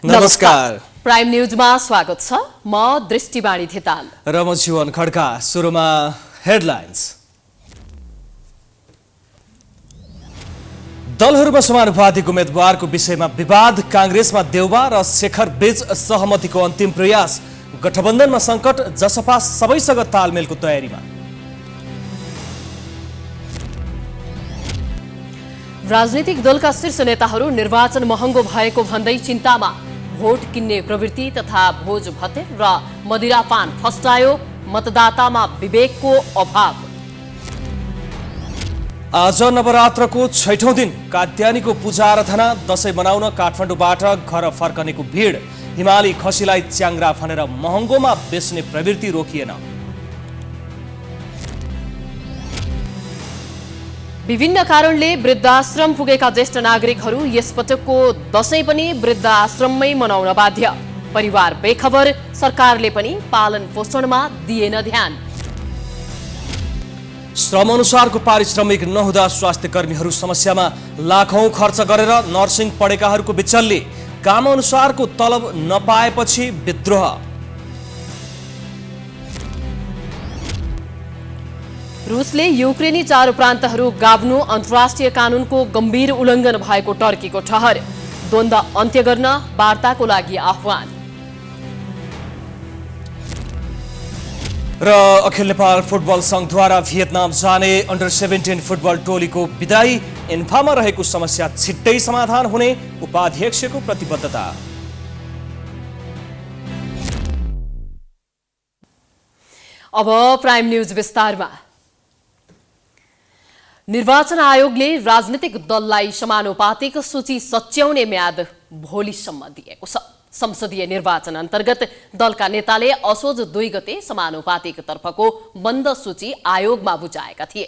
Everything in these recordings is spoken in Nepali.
नमस्कार। प्राइम न्यूजमा स्वागत छ। म दृष्टिवाणी थिताल र म जीवन खड्का। सुरुमा हेडलाइन्स। दलहरूमा समानुपातिक उम्मेदवारको विषयमा विवाद, कांग्रेसमा देउबा र शेखर बीच सहमतिको अन्तिम प्रयास। गठबन्धनमा संकट, जसपा सबैसँग तालमेलको तयारीमा। राजनीतिक दलका शीर्ष नेताहरू निर्वाचन महँगो भएको भन्दै चिन्तामा। भोट किन्ने प्रवृत्ति तथा भोज भत्ते र मदिरापान फस्टायो, मतदातामा विवेकको अभाव। आज नवरात्रको 6औं दिन कात्यानीको पूजा आराधना, दशैं मनाउन काठमाडौँबाट घर फर्कनेको भिड। हिमाली खसीलाई च्याङ्ग्रा भनेर महँगोमा बेच्ने प्रवृत्ति रोकिएन। विभिन्न कारणले वृद्धाश्रम पुगेका ज्येष्ठ नागरिकहरू यसपटकको दशैं पनि वृद्धाश्रममै मनाउन बाध्य। परिवार बेखबर, सरकारले पनि पालन पोषणमा दिएन ध्यान। श्रम अनुसारको पारिश्रमिक नहुँदा स्वास्थ्य कर्मीहरू समस्यामा। लाखौं खर्च गरेर नर्सिङ पढेकाहरूको बिचल्ली। काम अनुसारको तलब नपाएपछि विद्रोह। रुसले युक्रेनी चार प्रान्तहरू गाभ्नु, अन्तर्राष्ट्रिय कानुनको गम्भीर उल्लङ्घन भएको टर्कीको ठहर। द्वन्द्व अन्त्य गर्न वार्ताको लागि आह्वान। र अखिल नेपाल फुटबल संघद्वारा भियतनाम जाने अन्डर 17 फुटबल टोलीको विदाई। इन्फामा रहेको समस्या छिट्टै समाधान हुने उपाध्यक्षको प्रतिबद्धता। अब प्राइम न्यूज विस्तारमा। निर्वाचन आयोगले राजनीतिक दललाई समानुपातिक सूची सच्याउने म्याद भोलिसम्म दिएको छ। संसदीय निर्वाचन अन्तर्गत दलका नेताले असोज 2 गते समानुपातिक तर्फको बन्द सूची आयोगमा बुझाएका थिए।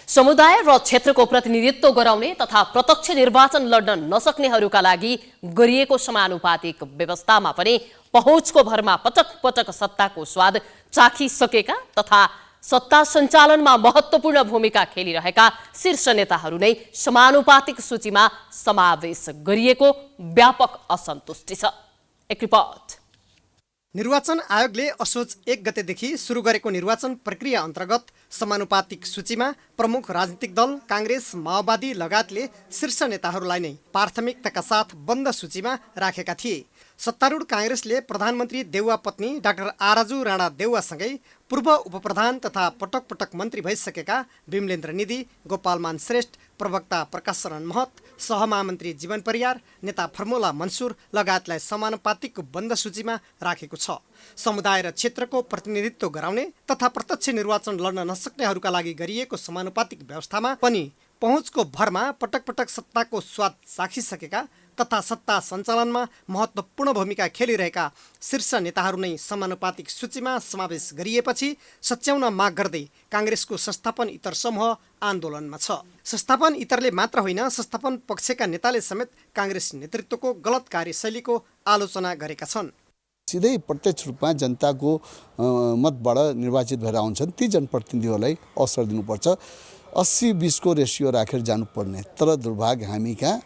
समुदाय र क्षेत्रको प्रतिनिधित्व गराउने तथा प्रत्यक्ष निर्वाचन लड्न नसक्नेहरूका लागि गरिएको समानुपातिक व्यवस्थामा पनि पहुँचको भरमा पटक पटक सत्ताको स्वाद चाखिसकेका तथा सत्ता सञ्चालनमा महत्त्वपूर्ण भूमिका खेलिरहेका शीर्ष नेताहरू नै समानुपातिक सूचीमा समावेश गरिएको व्यापक असन्तुष्टि छ। एक रिपोर्ट। निर्वाचन आयोगले असोज 1 गतेदेखि सुरु गरेको निर्वाचन प्रक्रिया अन्तर्गत समानुपातिक सूचीमा प्रमुख राजनीतिक दल कांग्रेस, माओवादी लगायतले शीर्ष नेताहरूलाई नै प्राथमिकताका साथ बन्द सूचीमा राखेका थिए। सत्तारूढ कांग्रेसले प्रधानमन्त्री देउवा पत्नी डाक्टर आराजु राणा देउवासँगै पूर्व उपप्रधान तथा पटक पटक मन्त्री भइसकेका विमलेन्द्र निधि, गोपालमान श्रेष्ठ, प्रवक्ता प्रकाश शरण महत, सहमहामन्त्री जीवन परियार, नेता फर्मुला मन्सुर लगायतलाई समानुपातिक बन्द सूचीमा राखेको छ। समुदाय र क्षेत्रको प्रतिनिधित्व गराउने तथा प्रत्यक्ष निर्वाचन लड्न नसक्नेहरूका लागि गरिएको समानुपातिक व्यवस्थामा पनि पहुँचको भरमा पटक पटक सत्ताको स्वाद चाखिसकेका तथा सत्ता सञ्चालनमा महत्त्वपूर्ण भूमिका खेलिरहेका शीर्ष नेताहरू नै समानुपातिक सूचीमा समावेश गरिएपछि सच्याउन माग गर्दै कांग्रेसको संस्थापन इतर समूह आन्दोलनमा छ। संस्थापन इतरले मात्र होइन, संस्थापन पक्षका नेताले समेत कांग्रेस नेतृत्वको गलत कार्यशैलीको आलोचना गरेका छन्। सिधै प्रत्यक्ष रूपमा जनताको मतबाट निर्वाचित भएर आउँछन् ती जनप्रतिनिधिहरूलाई अवसर दिनुपर्छ। 80-20 को रेसियो राखेर जानुपर्ने। तर दुर्भाग्य हामी कहाँ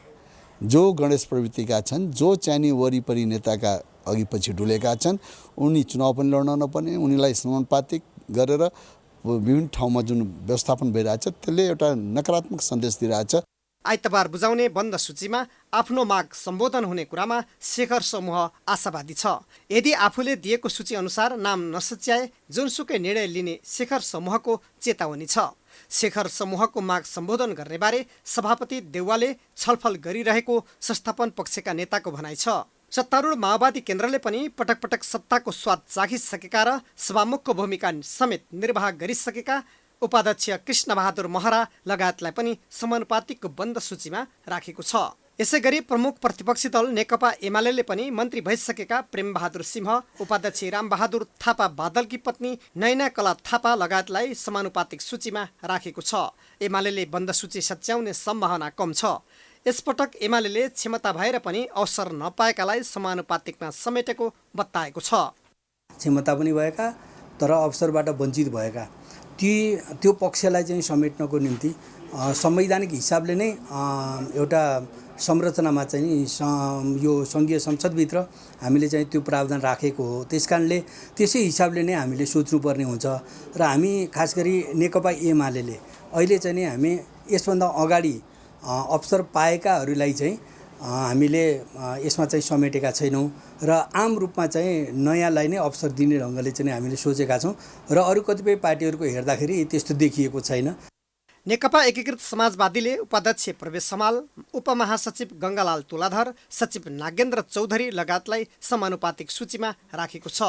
जो गणेश प्रवृत्तिका छन्, जो चाहिने वरिपरि नेताका अघिपछि डुलेका छन्, उनी चुनाव पनि लड्न नपर्ने, उनीलाई समानुपातिक गरेर विभिन्न ठाउँमा जुन व्यवस्थापन भइरहेछ त्यसले एउटा नकारात्मक सन्देश दिइरहेछ। आइतबार बुझाउने बन्द सूचीमा आफ्नो माग सम्बोधन हुने कुरामा शेखर समूह आशावादी छ। यदि आफूले दिएको सूची अनुसार नाम नसच्याए जुनसुकै निर्णय लिने शेखर समूहको चेतावनी छ। शेखर समूहको माग सम्बोधन गर्ने बारे सभापति देउवाले छलफल गरिरहेको संस्थापन पक्षका नेताको भनाइ छ। सत्तारूढ माओवादी केन्द्रले पनि पटक पटक सत्ताको स्वाद चाखिसकेका र सभामुखको भूमिका समेत निर्वाह गरिसकेका उपाध्यक्ष कृष्णबहादुर महरा लगायतलाई पनि समानुपातिकको बन्द सूचीमा राखेको छ। यसैगरी प्रमुख प्रतिपक्षी दल नेकपा एमाले पनि मन्त्री भइसकेका प्रेमबहादुर सिंह, उपाध्यक्ष रामबहादुर थापा बादलकी पत्नी नैना कला थापा लगायतलाई समानुपातिक सूचीमा राखेको छ। एमाले बन्द सूची सच्याउने सम्भावना कम छ। यसपटक एमाले क्षमता भएर पनि अवसर नपाएकालाई समानुपातिकमा समेटेको बताएको छ। क्षमता पनि भएका तर अवसरबाट वञ्चित भएका त्यो पक्षलाई चाहिँ समेट्नको निम्ति संवैधानिक हिसाबले नै एउटा संरचनामा चाहिँ यो सङ्घीय संसदभित्र हामीले चाहिँ त्यो प्रावधान राखेको हो। त्यसकारणले त्यसै हिसाबले नै हामीले सोच्नुपर्ने हुन्छ र हामी खास गरी नेकपा एमाले अहिले चाहिँ नि हामी यसभन्दा अगाडि अवसर पाएकाहरूलाई चाहिँ हामीले यसमा चाहिँ समेटेका छैनौँ र आम रूपमा चाहिँ नयाँलाई नै अवसर दिने ढङ्गले चाहिँ हामीले सोचेका छौँ र अरू कतिपय पार्टीहरूको हेर्दाखेरि त्यस्तो देखिएको छैन। नेकपा एकीकृत समाजवादीले उपाध्यक्ष प्रवेश समाल, उपमहासचिव गङ्गालाल तुलाधर, सचिव नागेन्द्र चौधरी लगायतलाई समानुपातिक सूचीमा राखेको छ।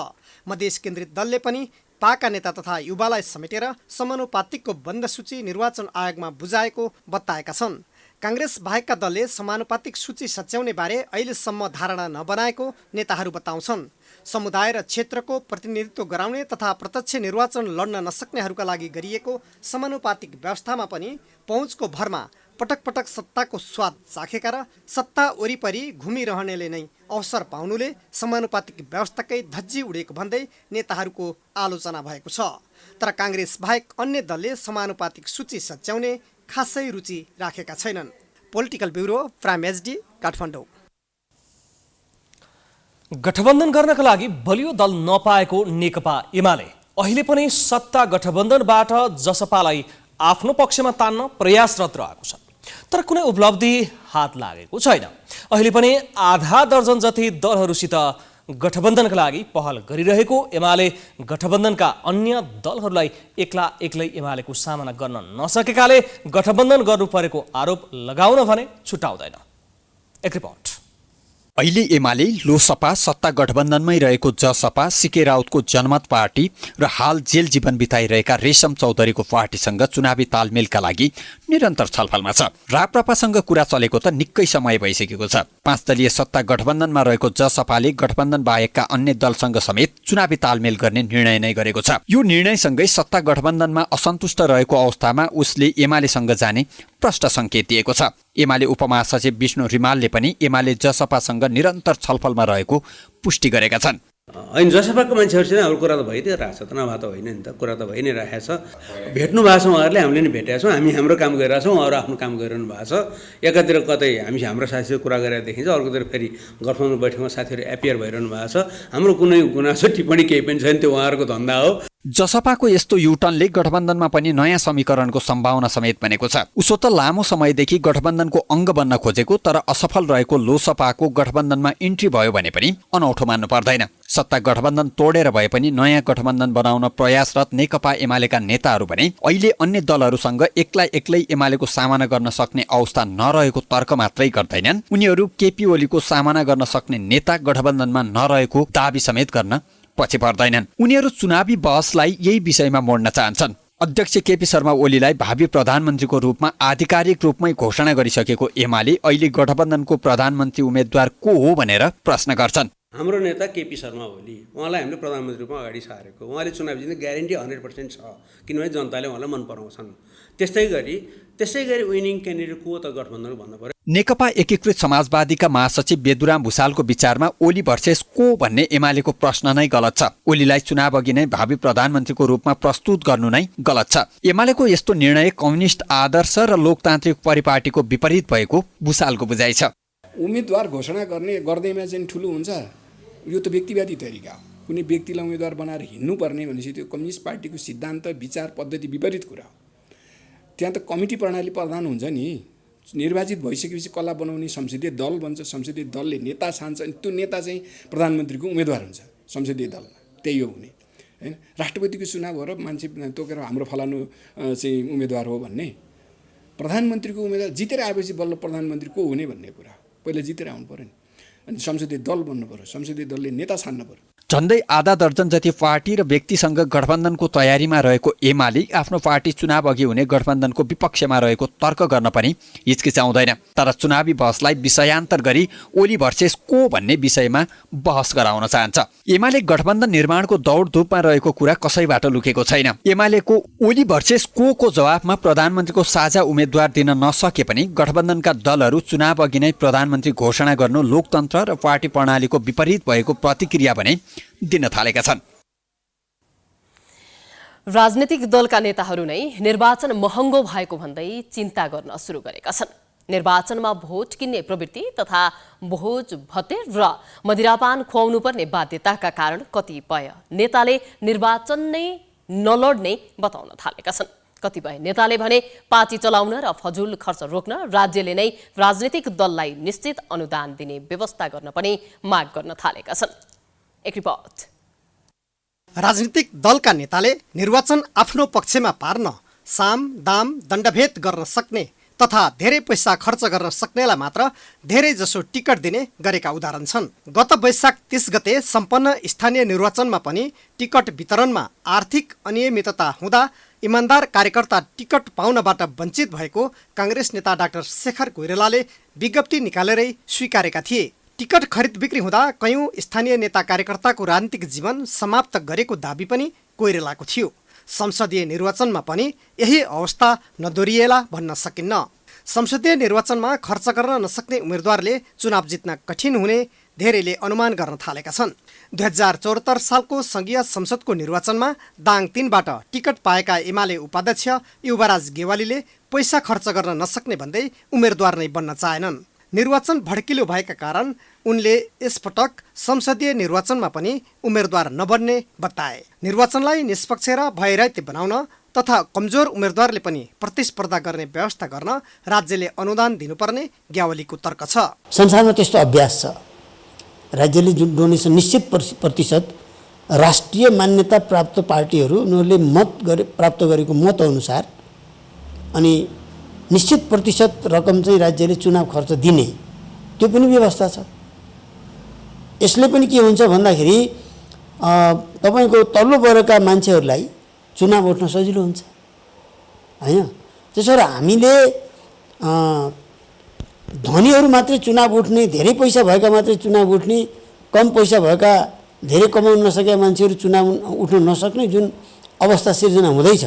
मधेस केन्द्रित दलले पनि पाका नेता तथा युवालाई समेटेर समानुपातिकको बन्द सूची निर्वाचन आयोगमा बुझाएको बताएका छन्। काङ्ग्रेस बाहेकका दलले समानुपातिक सूची सच्याउने बारे अहिलेसम्म धारणा नबनाएको नेताहरू बताउँछन्। समुदाय र क्षेत्रको प्रतिनिधित्व गराउने तथा प्रत्यक्ष निर्वाचन लड्न नसक्नेहरूका लागि गरिएको समानुपातिक व्यवस्थामा पनि पहुँचको भरमा पटक पटक सत्ताको स्वाद चाखेका र सत्ता वरिपरि घुमिरहनेले नै अवसर पाउनुले समानुपातिक व्यवस्थाकै धज्जी उडेको भन्दै नेताहरूको आलोचना भएको छ। तर काङ्ग्रेस बाहेक अन्य दलले समानुपातिक सूची सच्याउने खासै रुचि राखेका छैनन्। Political bureau prime HD Kathmandu. गठबन्धन गर्नका लागि बलियो दल नपाएको नेकपा एमाले अहिले पनि सत्ता गठबन्धनबाट जसपालाई आफ्नो पक्षमा तान्न प्रयासरत रहेको छ, तर कुनै उपलब्धि हात लागेको छैन। अहिले पनि आधा दर्जन जति दलहरूसित गठबन्धनका लागि पहल गरिरहेको एमाले गठबन्धनका अन्य दलहरूलाई एक्लै एमालेको सामना गर्न नसकेकाले गठबन्धन गर्नु परेको आरोप लगाउन भने छुटाउँदैन। एक रिपोर्ट। अहिले एमाले लोसपा सत्ता गठबन्धनमै रहेको जसपा सिके राउतको जनमत पार्टी र हाल जेल जीवन बिताइरहेका रेशम चौधरीको पार्टीसँग चुनावी तालमेलका लागि निरन्तर छलफलमा छ। राप्रपासँग कुरा चलेको त निकै समय भइसकेको छ। 5 दलीय सत्ता गठबन्धनमा रहेको जसपाले गठबन्धन बाहेकका अन्य दलसँग समेत चुनावी तालमेल गर्ने निर्णय नै गरेको छ। यो निर्णयसँगै सत्ता गठबन्धनमा असन्तुष्ट रहेको अवस्थामा उसले एमालेसँग जाने प्रष्ट सङ्केत दिएको छ। एमाले उपमहासचिव विष्णु रिमालले पनि एमाले जसपासँग निरन्तर छलफलमा रहेको पुष्टि गरेका छन्। होइन, जसपाको मान्छेहरूसित हाम्रो कुरा त भइ नै रहेको छ त, नभए त होइन नि त, कुरा त भइ नै रहेको छ। भेट्नु भएको छ उहाँहरूले, हामीले नि भेटेका छौँ, हामी हाम्रो काम गरिरहेको छौँ, उहाँहरू आफ्नो काम गरिरहनु भएको छ। एकातिर कतै हामी हाम्रो साथीसँग कुरा गरेर देखिन्छ, अर्कोतिर फेरि गठबन्धन बैठकमा साथीहरू एपियर भइरहनु भएको छ। हाम्रो कुनै गुनासो टिप्पणी केही पनि छैन, त्यो उहाँहरूको धन्दा हो। जसपाको यस्तो युटर्नले गठबन्धनमा पनि नयाँ समीकरणको सम्भावना समेत बनेको छ। उसो त लामो समयदेखि गठबन्धनको अङ्ग बन्न खोजेको तर असफल रहेको लोसपाको गठबन्धनमा इन्ट्री भयो भने पनि अनौठो मान्नु पर्दैन। सत्ता गठबन्धन तोडेर भए पनि नयाँ गठबन्धन बनाउन प्रयासरत नेकपा एमालेका नेताहरू भने अहिले अन्य दलहरूसँग एक्लै एमालेको सामना गर्न सक्ने अवस्था नरहेको तर्क मात्रै गर्दैनन्। उनीहरू केपी ओलीको सामना गर्न सक्ने नेता गठबन्धनमा नरहेको दाबी समेत गर्न पछि पर्दैनन्। उनीहरू चुनावी बहसलाई यही विषयमा मोड्न चाहन्छन्। अध्यक्ष केपी शर्मा ओलीलाई भावी प्रधानमन्त्रीको रूपमा आधिकारिक रूपमै घोषणा गरिसकेको एमाले अहिले गठबन्धनको प्रधानमन्त्री उम्मेद्वार को हो भनेर प्रश्न गर्छन्। हाम्रो नेता केपी शर्मा ओली, उहाँलाई हामीले प्रधानमन्त्री रूपमा अगाडि सारेको, उहाँले चुनाव जित्ने ग्यारेन्टी 100% छ, किनभने जनताले उहाँलाई मन पराउँछन्। त्यसै गरी विनिङ क्यान्डिडेट को त गठबन्धन भन्नु पर्यो। नेकपा एकीकृत समाजवादीका महासचिव बेदुराम भुषालको विचारमा ओली भर्सेस को भन्ने एमालेको प्रश्न नै गलत छ। ओलीलाई चुनाव अघि नै भावी प्रधानमन्त्रीको रूपमा प्रस्तुत गर्नु नै गलत छ। एमालेको यस्तो निर्णय कम्युनिस्ट आदर्श र लोकतान्त्रिक परिपाटीको विपरीत भएको भुषालको बुझाइ छ। उम्मेदवार घोषणा गर्दैमा चाहिँ ठुलो हुन्छ, यो त व्यक्तिवादी तरिका हो। कुनै व्यक्तिलाई उम्मेदवार बनाएर हिँड्नुपर्ने भनेपछि त्यो कम्युनिस्ट पार्टीको सिद्धान्त विचार पद्धति विपरीत कुरा हो। त्यहाँ त कमिटी प्रणाली प्रधान हुन्छ नि। निर्वाचित भइसकेपछि कसलाई बनाउने, संसदीय दल बन्छ, संसदीय दलले नेता छान्छ, अनि त्यो नेता चाहिँ प्रधानमन्त्रीको उम्मेदवार हुन्छ संसदीय दलमा। त्यही हो हुने होइन। राष्ट्रपतिको चुनाव हो र मान्छे तोकेर हाम्रो फलानु चाहिँ उम्मेदवार हो भन्ने, प्रधानमन्त्रीको उम्मेदवार जितेर आएपछि बल्ल प्रधानमन्त्री को हुने भन्ने कुरा पहिला जितेर आउनु पऱ्यो नि। अनि संसदीय दल बन्नु पऱ्यो, संसदीय दलले नेता छान्न पऱ्यो। झन्डै आधा दर्जन जति पार्टी र व्यक्तिसँग गठबन्धनको तयारीमा रहेको एमाले आफ्नो पार्टी चुनाव अघि हुने गठबन्धनको विपक्षमा रहेको तर्क गर्न पनि हिचकिचाउँदैन। तर चुनावी बहसलाई विषयान्तर गरी ओली भर्सेस को भन्ने विषयमा बहस गराउन चाहन्छ। एमाले गठबन्धन निर्माणको दौडधुपमा रहेको कुरा कसैबाट लुकेको छैन। एमालेको ओली भर्सेस को जवाफमा प्रधानमन्त्रीको साझा उम्मेद्वार दिन नसके पनि गठबन्धनका दलहरू चुनाव अघि नै प्रधानमन्त्री घोषणा गर्नु लोकतन्त्र र पार्टी प्रणालीको विपरीत भएको प्रतिक्रिया भने दिन थालेका छन्। राजनीतिक दलका नेताहरू नै निर्वाचन महँगो भएको भन्दै चिन्ता गर्न सुरु गरेका छन्। निर्वाचनमा भोट किन्ने प्रवृत्ति तथा भोज भतेर र मदिरापान खुवाउनु पर्ने बाध्यताका कारण कतिपय नेताले निर्वाचन नै नलड्ने बताउन थालेका छन्। कतिपय नेताले भने पार्टी चलाउन र फजुल खर्च रोक्न राज्यले नै राजनीतिक दललाई निश्चित अनुदान दिने व्यवस्था गर्न पनि माग गर्न थालेका छन्। एक रिपोर्ट। राजनीतिक दलका नेताले निर्वाचन आफ्नो पक्षमा पार्न साम दाम दण्डभेद गर्न सक्ने तथा धेरै पैसा खर्च गर्न सक्नेलाई मात्र धेरै जसो टिकट दिने गरेका उदाहरण छन्। गत वैशाख 30 गते सम्पन्न स्थानीय निर्वाचनमा पनि टिकट वितरणमा आर्थिक अनियमितता हुँदा इमान्दार कार्यकर्ता टिकट पाउनबाट वञ्चित भएको काङ्ग्रेस नेता डाक्टर शेखर कोइरालाले विज्ञप्ति निकालेरै स्वीकारेका थिए। टिकट खरिद बिक्री हुँदा कयौं स्थानीय नेता कार्यकर्ताको राजनीतिक जीवन समाप्त गरेको दाबी पनि कोइरालाको थियो। संसदीय निर्वाचनमा पनि यही अवस्था नदोहोरिएला भन्न सकिन्न। संसदीय निर्वाचनमा खर्च गर्न नसक्ने उम्मेदवारले चुनाव जित्न कठिन हुने धेरैले अनुमान गर्न थालेका छन्। 2074 सालको संघीय संसदको निर्वाचनमा दाङ 3बाट टिकट पाएका एमाले उपाध्यक्ष युवराज गेवालीले पैसा खर्च गर्न नसक्ने भन्दै उम्मेदवार नै बन्न चाहेनन्। निर्वाचन भड्किलो भएका कारण उनले यसपटक संसदीय निर्वाचनमा पनि उम्मेदवार नबन्ने बताए। निर्वाचनलाई निष्पक्ष र भयरहित बनाउन तथा कमजोर उम्मेदवारले पनि प्रतिस्पर्धा गर्ने व्यवस्था गर्न राज्यले अनुदान दिनुपर्ने ग्यावालीको तर्क छ। संसारमा त्यस्तो अभ्यास छ, राज्यले जुन डोनेसन निश्चित प्रतिशत राष्ट्रिय मान्यता प्राप्त पार्टीहरू उनीहरूले प्राप्त गरेको मत अनुसार अनि निश्चित प्रतिशत रकम चाहिँ राज्यले चुनाव खर्च दिने त्यो पनि व्यवस्था छ। यसले पनि के हुन्छ भन्दाखेरि तपाईको तल्लो वर्गका मान्छेहरूलाई चुनाव उठ्न सजिलो हुन्छ हैन। त्यसैले हामीले धनीहरू मात्रै चुनाव उठ्ने, धेरै पैसा भएका मात्रै चुनाव उठ्ने, कम पैसा भएका धेरै कमाउन नसकेका मान्छेहरू चुनाव उठ्न नसक्ने जुन अवस्था सिर्जना हुँदैछ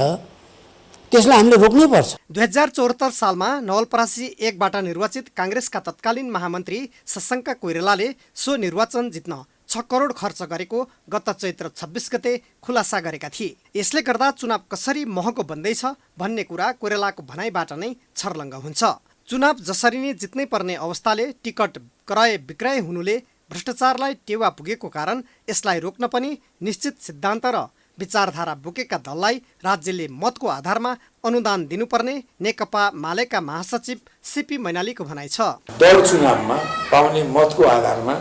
त्यसलाई हामीले रोक्नै पर्छ। 2074 सालमा नवलपरासी 1बाट निर्वाचित काङ्ग्रेसका तत्कालीन महामन्त्री शशाङ्क कोइरालाले सो निर्वाचन जित्न 6 करोड खर्च गरेको गत चैत्र 26 गते खुलासा गरेका थिए। यसले गर्दा चुनाव कसरी महँगो बन्दैछ भन्ने कुरा कोइरालाको भनाइबाट नै छर्लङ्ग हुन्छ। चुनाव जसरी नै जित्नै पर्ने अवस्थाले टिकट क्रय विक्रय हुनुले भ्रष्टाचारलाई टेवा पुगेको कारण यसलाई रोक्न पनि निश्चित सिद्धान्त र विचारधारा बोकेका दललाई राज्यले मतको आधारमा अनुदान दिनुपर्ने नेकपा मालेका महासचिव सीपी मैनालीको भनाइ छ। दल चुनावमा पाउने मतको आधारमा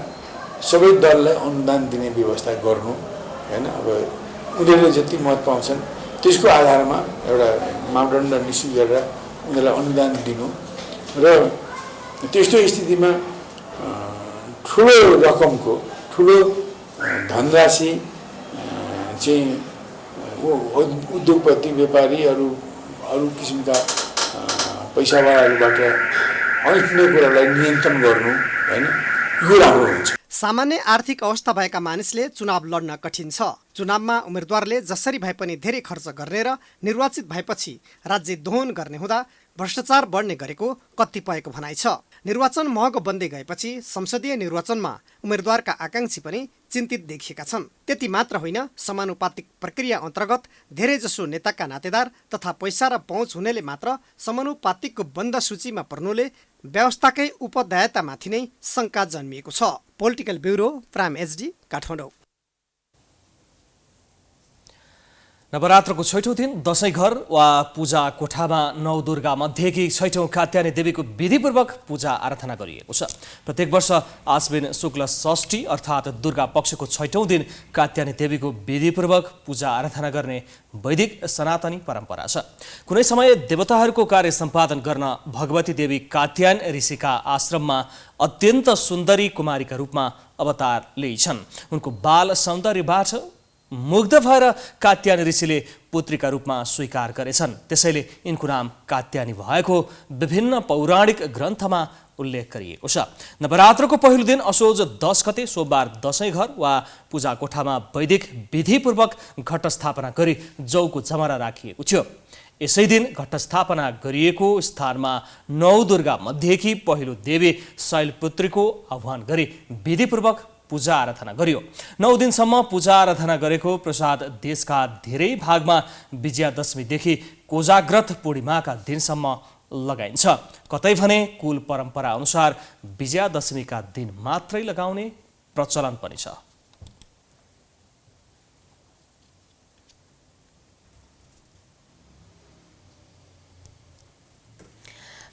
सबै दललाई अनुदान दिने व्यवस्था गर्नु हैन। अब उनीहरूले जति मत पाउँछन् त्यसको आधारमा एउटा मापदण्ड निश्चित गरेर उनीहरूलाई अनुदान दिनु र त्यस्तो स्थितिमा ठुलो रकमको ठुलो धनराशि चाहिँ उद्योगपति व्यापारी अरू किसिमका पैसावालाहरूबाट ऐट्ने कुरालाई नियन्त्रण गर्नु हैन, यो राम्रो हुन्छ। सामान्य आर्थिक अवस्था भएका मानिसले चुनाव लड्न कठिन छ। चुनावमा उम्मेदवारले जसरी भए पनि धेरै खर्च गर्ने र निर्वाचित भएपछि राज्य दोहन गर्ने हुँदा भ्रष्टाचार बढ्ने गरेको कतिपयको भनाइ छ। निर्वाचन महँगो बन्दै गएपछि संसदीय निर्वाचनमा उम्मेदवारका आकांक्षी पनि चिन्तित देखिएका छन्। त्यति मात्र होइन, समानुपातिक प्रक्रिया अन्तर्गत धेरैजसो नेताका नातेदार तथा पैसा र पहुँच हुनेले मात्र समानुपातिकको बन्द सूचीमा पर्नुले व्यवस्थाकै उपदायतामाथि नै शङ्का जन्मिएको छ। Political bureau, prime HD, Kathmandu. नवरात्रको 6औं दिन दशैं घर वा पूजा कोठामा नवदुर्गा मध्येकी 6औं कात्यायनी देवीको विधिपूर्वक पूजा आराधना गरिएको छ। प्रत्येक वर्ष आश्विन शुक्ल षष्ठी अर्थात् दुर्गा पक्षको 6औं दिन कात्यायनी देवीको विधिपूर्वक पूजा आराधना गर्ने वैदिक सनातनी परम्परा छ। कुनै समय देवताहरूको कार्य सम्पादन गर्न भगवती देवी कात्यायन ऋषिका आश्रममा अत्यन्त सुन्दरी कुमारीका रूपमा अवतार लिएछन्। उनको बाल सौन्दर्यबाट मुग्ध भएर कात्यायनी ऋषिले पुत्रीका रूपमा स्वीकार गरेछन्। त्यसैले यिनको नाम कात्यायनी भएको विभिन्न पौराणिक ग्रन्थमा उल्लेख गरिएको छ। नवरात्रको पहिलो दिन असोज 10 गते सोमबार दशैं घर वा पूजा कोठामा वैदिक विधिपूर्वक घट स्थापना गरी जौको जमरा राखिएको थियो। यसै दिन घट स्थापना गरिएको स्थानमा नौ दुर्गा मध्येकी पहिलो देवी शैलपुत्रीको आह्वान गरी विधिपूर्वक पूजा आराधना गरियो। 9 दिनसम्म पूजा आराधना गरेको प्रसाद देशका धेरै भागमा विजयादशमीदेखि कोजाग्रत पूर्णिमाका दिनसम्म लगाइन्छ। कतै भने कुल परम्परा अनुसार विजयादशमीका दिन मात्रै लगाउने प्रचलन पनि छ।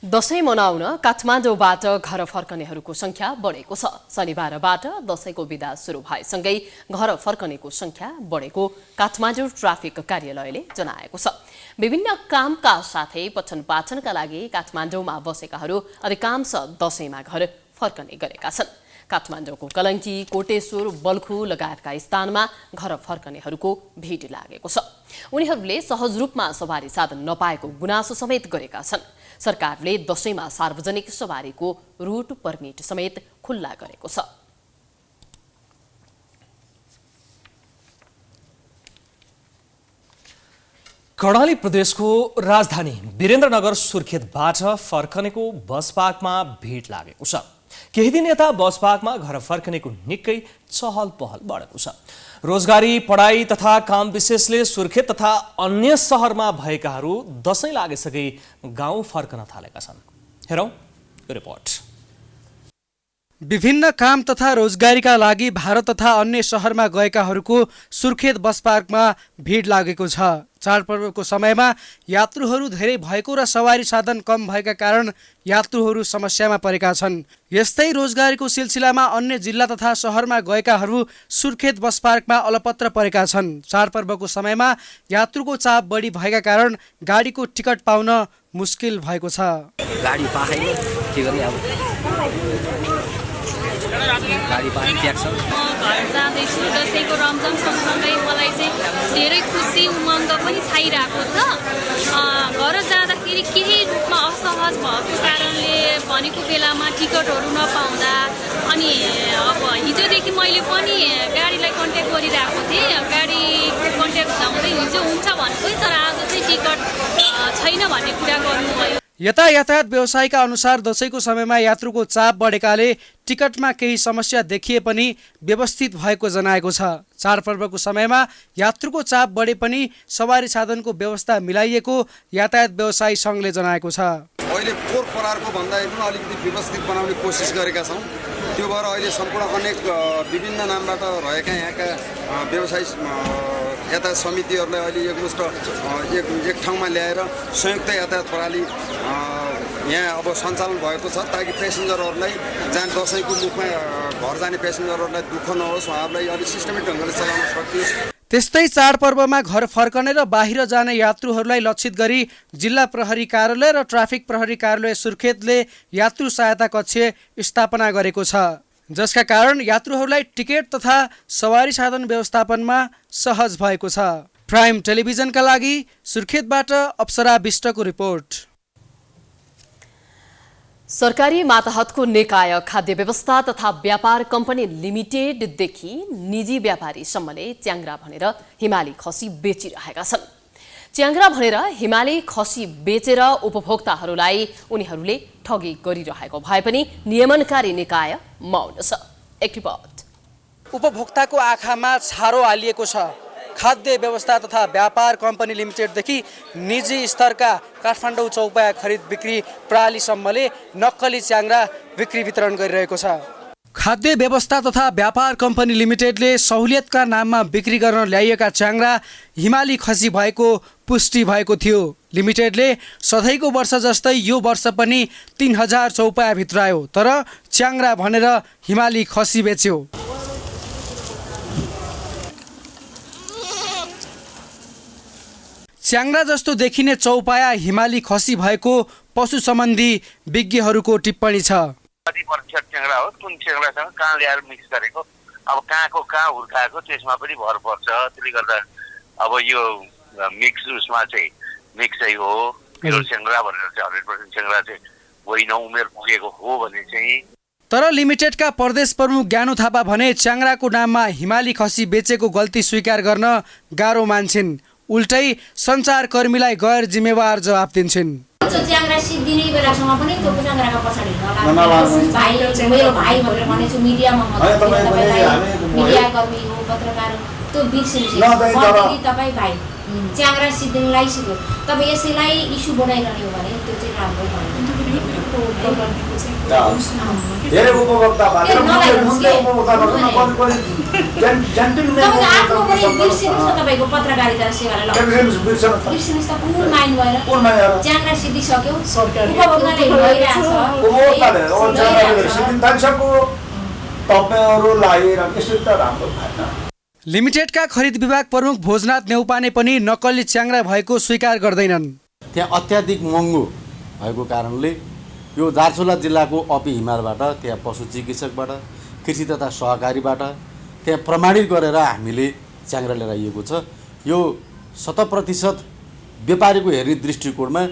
दशैं मनाउन काठमाडौँबाट घर फर्कनेहरूको संख्या बढेको छ। शनिबारबाट दशैंको बिदा सुरु भएसँगै घर फर्कनेको संख्या बढेको काठमाडौँ ट्राफिक कार्यालयले जनाएको छ। विभिन्न कामका साथै पठन पाठनका लागि काठमाडौँमा बसेकाहरू अधिकांश दशैंमा घर फर्कने गरेका छन्। काठमाडौँको कलङ्की, कोटेश्वर, बल्खु लगायतका स्थानमा घर फर्कनेहरूको भिड लागेको छ। उनीहरूले सहज रूपमा सवारी साधन नपाएको गुनासो समेत गरेका छन्। सरकारले दशैंमा सार्वजनिक सवारीको रूट परमिट समेत खुल्ला गरेको छ। कर्णाली प्रदेशको राजधानी वीरेन्द्रनगर सुर्खेतबाट फर्कनेको बस पार्कमा भिड लागेको छ। केही दिन यता बस पार्कमा घर फर्कनेको निकै चहल पहल बढेको छ। रोजगारी, पढाइ तथा काम विशेषले सुर्खेत तथा अन्य सहरमा भएकाहरू दशैं लागेसँगै गाउँ फर्कन थालेका छन्। हेरौँ यो रिपोर्ट। विभिन्न काम तथा रोजगारीका लागि भारत तथा अन्य शहरमा गएकाहरूको सुर्खेत बस पार्कमा भिड लागेको छ। चाडपर्वको समयमा यात्रुहरू धेरै भएको र सवारी साधन कम भएका कारण यात्रुहरू समस्यामा परेका छन्। यस्तै रोजगारीको सिलसिलामा अन्य जिल्ला तथा शहरमा गएकाहरू सुर्खेत बस पार्कमा अलपत्र परेका छन्। चाडपर्वको समयमा यात्रुको चाप बढी भएका कारण गाडीको टिकट पाउन मुस्किल भएको छ। गाडी पाएन के गर्ने अब गाडी पाए ट्याक्स घर जाँदैछु। दसैँको रमझम सँगसँगै मलाई चाहिँ धेरै खुसी उमङ्ग पनि छाइरहेको छ। घर जाँदाखेरि केही रूपमा असहज भएको कारणले भनेको बेलामा टिकटहरू नपाउँदा अनि अब हिजोदेखि मैले पनि गाडीलाई कन्ट्याक्ट गरिरहेको थिएँ। गाडी कन्ट्याक्ट हुँदै हिजो हुन्छ भनेको तर आज चाहिँ टिकट छैन भन्ने कुरा गर्नुभयो। यता यातायात व्यवसायीका अनुसार दशैंको समयमा यात्रुको चाप बढेकाले टिकटमा केही समस्या देखिए पनि व्यवस्थित भएको जनाएको छ। चाडपर्वको समयमा यात्रुको चाप बढे पनि सवारी साधनको व्यवस्था मिलाइएको यातायात व्यवसायी सङ्घले जनाएको छ। अहिले पोहोर परारको भन्दा पनि अलिकति व्यवस्थित बनाउने कोसिस गरेका छौँ। त्यो भएर अहिले सम्पूर्ण अनेक विभिन्न नामबाट रहेका यहाँका व्यवसायी यातायात समितिहरूलाई अहिले एकमुष्ट एक ठाउँमा ल्याएर संयुक्त यातायात प्रणाली यहाँ अब सञ्चालन भएको छ ताकि पेसेन्जरहरूलाई जहाँ दसैँको मुखमा घर जाने पेसेन्जरहरूलाई दुःख नहोस्, उहाँहरूलाई अलिक सिस्टमेटिक ढङ्गले चलाउन सकियोस्। त्यस्तै चाडपर्वमा घर फर्कने र बाहिर जाने यात्रुहरूलाई लक्षित गरी जिल्ला प्रहरी कार्यालय र ट्राफिक प्रहरी कार्यालय सुर्खेतले यात्रु सहायता कक्ष स्थापना गरेको छ, जसका कारण यात्रुहरूलाई टिकट तथा सवारी साधन व्यवस्थापनमा सहज भएको छ। प्राइम टेलिभिजनका लागि सुर्खेतबाट अप्सरा विष्टको रिपोर्ट। सरकारी मातहतको निकाय खाद्य व्यवस्था तथा व्यापार कम्पनी लिमिटेडदेखि निजी व्यापारीसम्मले च्याङ्ग्रा भनेर हिमाली खसी बेचिरहेका छन्। च्याङ्ग्रा भनेर हिमाली खसी बेचेर उपभोक्ताहरूलाई उनीहरूले ठगी गरिरहेको भए पनि नियमनकारी निकाय मौन छ। एक रिपोर्ट। उपभोक्ताको आँखामा छारो हालिएको छ। खाद्य व्यवस्था तथा व्यापार कम्पनी लिमिटेडदेखि निजी स्तरका काठमाडौँ चौपाया खरिद बिक्री प्रणालीसम्मले नक्कली च्याङ्ग्रा बिक्री वितरण गरिरहेको छ। खाद्य व्यवस्था तथा व्यापार कम्पनी लिमिटेडले सहुलियतका नाममा बिक्री गर्न ल्याइएका च्याङ्ग्रा हिमाली खसी भएको पुष्टि भएको थियो। लिमिटेडले सधैँको वर्ष जस्तै यो वर्ष पनि 3000 चौपाया भित्रायो, तर च्याङ्ग्रा भनेर हिमाली खसी बेच्यो। च्याङ्ग्रा जस्तो देखिने चौपाया हिमाली खसी भएको पशु सम्बन्धी विज्ञहरूको टिप्पणी छ। कति प्रतिशत च्याङ्ग्रा हो, कुन च्याङ्ग्रासँग कहाँ ल्याएर मिक्स गरेको, अब कहाँको कहाँ हुर्काएको त्यसमा पनि भर पर्छ। त्यसले गर्दा अब यो मिक्स उसमा चाहिँ मिक्सै हो, प्योर च्याङ्ग्रा भनेर चाहिँ 100% च्याङ्ग्रा चाहिँ होइन, उमेर पुगेको हो भने चाहिँ। तर लिमिटेडका प्रदेश प्रमुख ज्ञानु थापा भने च्याङ्ग्राको नाममा हिमाली खसी बेचेको गल्ती स्वीकार गर्न गाह्रो मान्छन्, उल्टै सञ्चारकर्मीलाई गैर जिम्मेवार जवाब दिन्छन्। त्यो च्याङ्ग्रा सिद्धिने बेलासम्म पनि त्यो च्याङ्ग्राका पछाडि नलाग्नु भाइ मेरो भाइ भनेर भनेछु मिडियामा मिडियाकर्मी हो पत्रकार हो त्यो बिर्सिनु तपाईँ भाइ च्याङ्ग्रा सिद्धिनु लगाइसक्यो तपाईँ यसैलाई इस्यु बनाइरहने हो भने त्यो चाहिँ राम्रो धेरै उपभोक्ता तपाईँको पत्रकारिता सेवालाई बिर्सिनुहोस् त फुल माइन्ड भएर च्याङ्ग्रा सिद्धिसक्यो उपभोक्ताले भइरहेछ। लिमिटेडका खरिद विभाग प्रमुख भोजनाथ नेउपाने पनि नक्कली च्याङ्ग्रा भएको स्वीकार गर्दैनन्। त्यहाँ अत्याधिक महँगो भएको कारणले यो दार्चुला जिल्लाको अपी हिमालबाट त्यहाँ पशु चिकित्सकबाट कृषि तथा सहकारीबाट त्यहाँ प्रमाणित गरेर हामीले च्याङ्ग्रा लिएर आइएको छ। यो 100% व्यापारीको हेर्ने दृष्टिकोणमा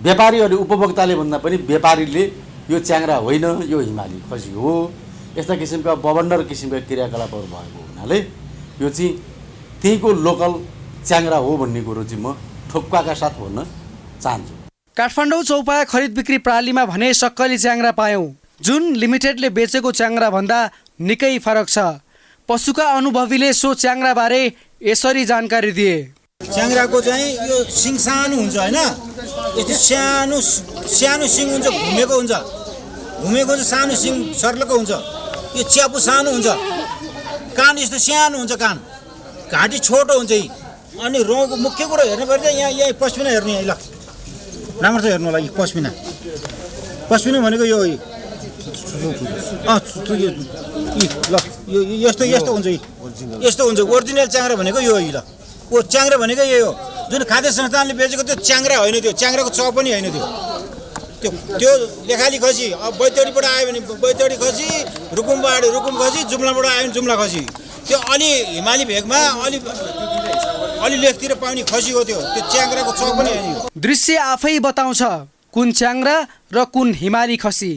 व्यापारी अनि उपभोक्ताले भन्दा पनि व्यापारीले यो च्याङ्ग्रा होइन यो हिमाली खसी हो यस्ता किसिमका बवन्डर किसिमका क्रियाकलापहरू भएको हुनाले यो चाहिँ त्यहीँको लोकल च्याङ्ग्रा हो भन्ने कुरो चाहिँ म ठोक्काका साथ भन्न चाहन्छु। काठमाडौँ चौपाया खरिद बिक्री प्रणालीमा भने सक्कली च्याङ्ग्रा पायौँ जुन लिमिटेडले बेचेको च्याङ्ग्रा भन्दा निकै फरक छ। पशुका अनुभवीले सो च्याङ्ग्राबारे यसरी जानकारी दिए। च्याङ्ग्राको चाहिँ यो सिङ सानो हुन्छ होइन यस्तो सानो सानो सिङ हुन्छ घुमेको चाहिँ सानो सिङ सर्लको हुन्छ यो च्यापु सानो हुन्छ कान यस्तो सानो हुन्छ कान घाँटी छोटो हुन्छ अनि रौँको मुख्य कुरो हेर्नु पर्छ यहाँ पस्मिना हेर्नु यहाँ ल राम्रो छ हेर्नु होला यी पस्मिना भनेको यो ल यो यस्तो हुन्छ यस्तो हुन्छ ओरिजिनल च्याङ्ग्रा भनेको यो ल ओ च्याङ्ग्रा भनेको यही हो जुन खाद्य संस्थानले बेचेको त्यो च्याङ्ग्रा होइन त्यो च्याङ्ग्राको चप पनि होइन त्यो लेखाली खसी अब बैतडीबाट आयो भने बैतडी खसी रुकुमबाट रुकुम खसी जुम्लाबाट आयो भने जुम्ला खसी त्यो अलि हिमाली भेगमा अलि लेखतिर पाउने खसी हो त्यो च्याङ्ग्राको चप पनि होइन। दृश्य आफै बताउँछ कुन च्याङ्ग्रा र कुन हिमाली खसी।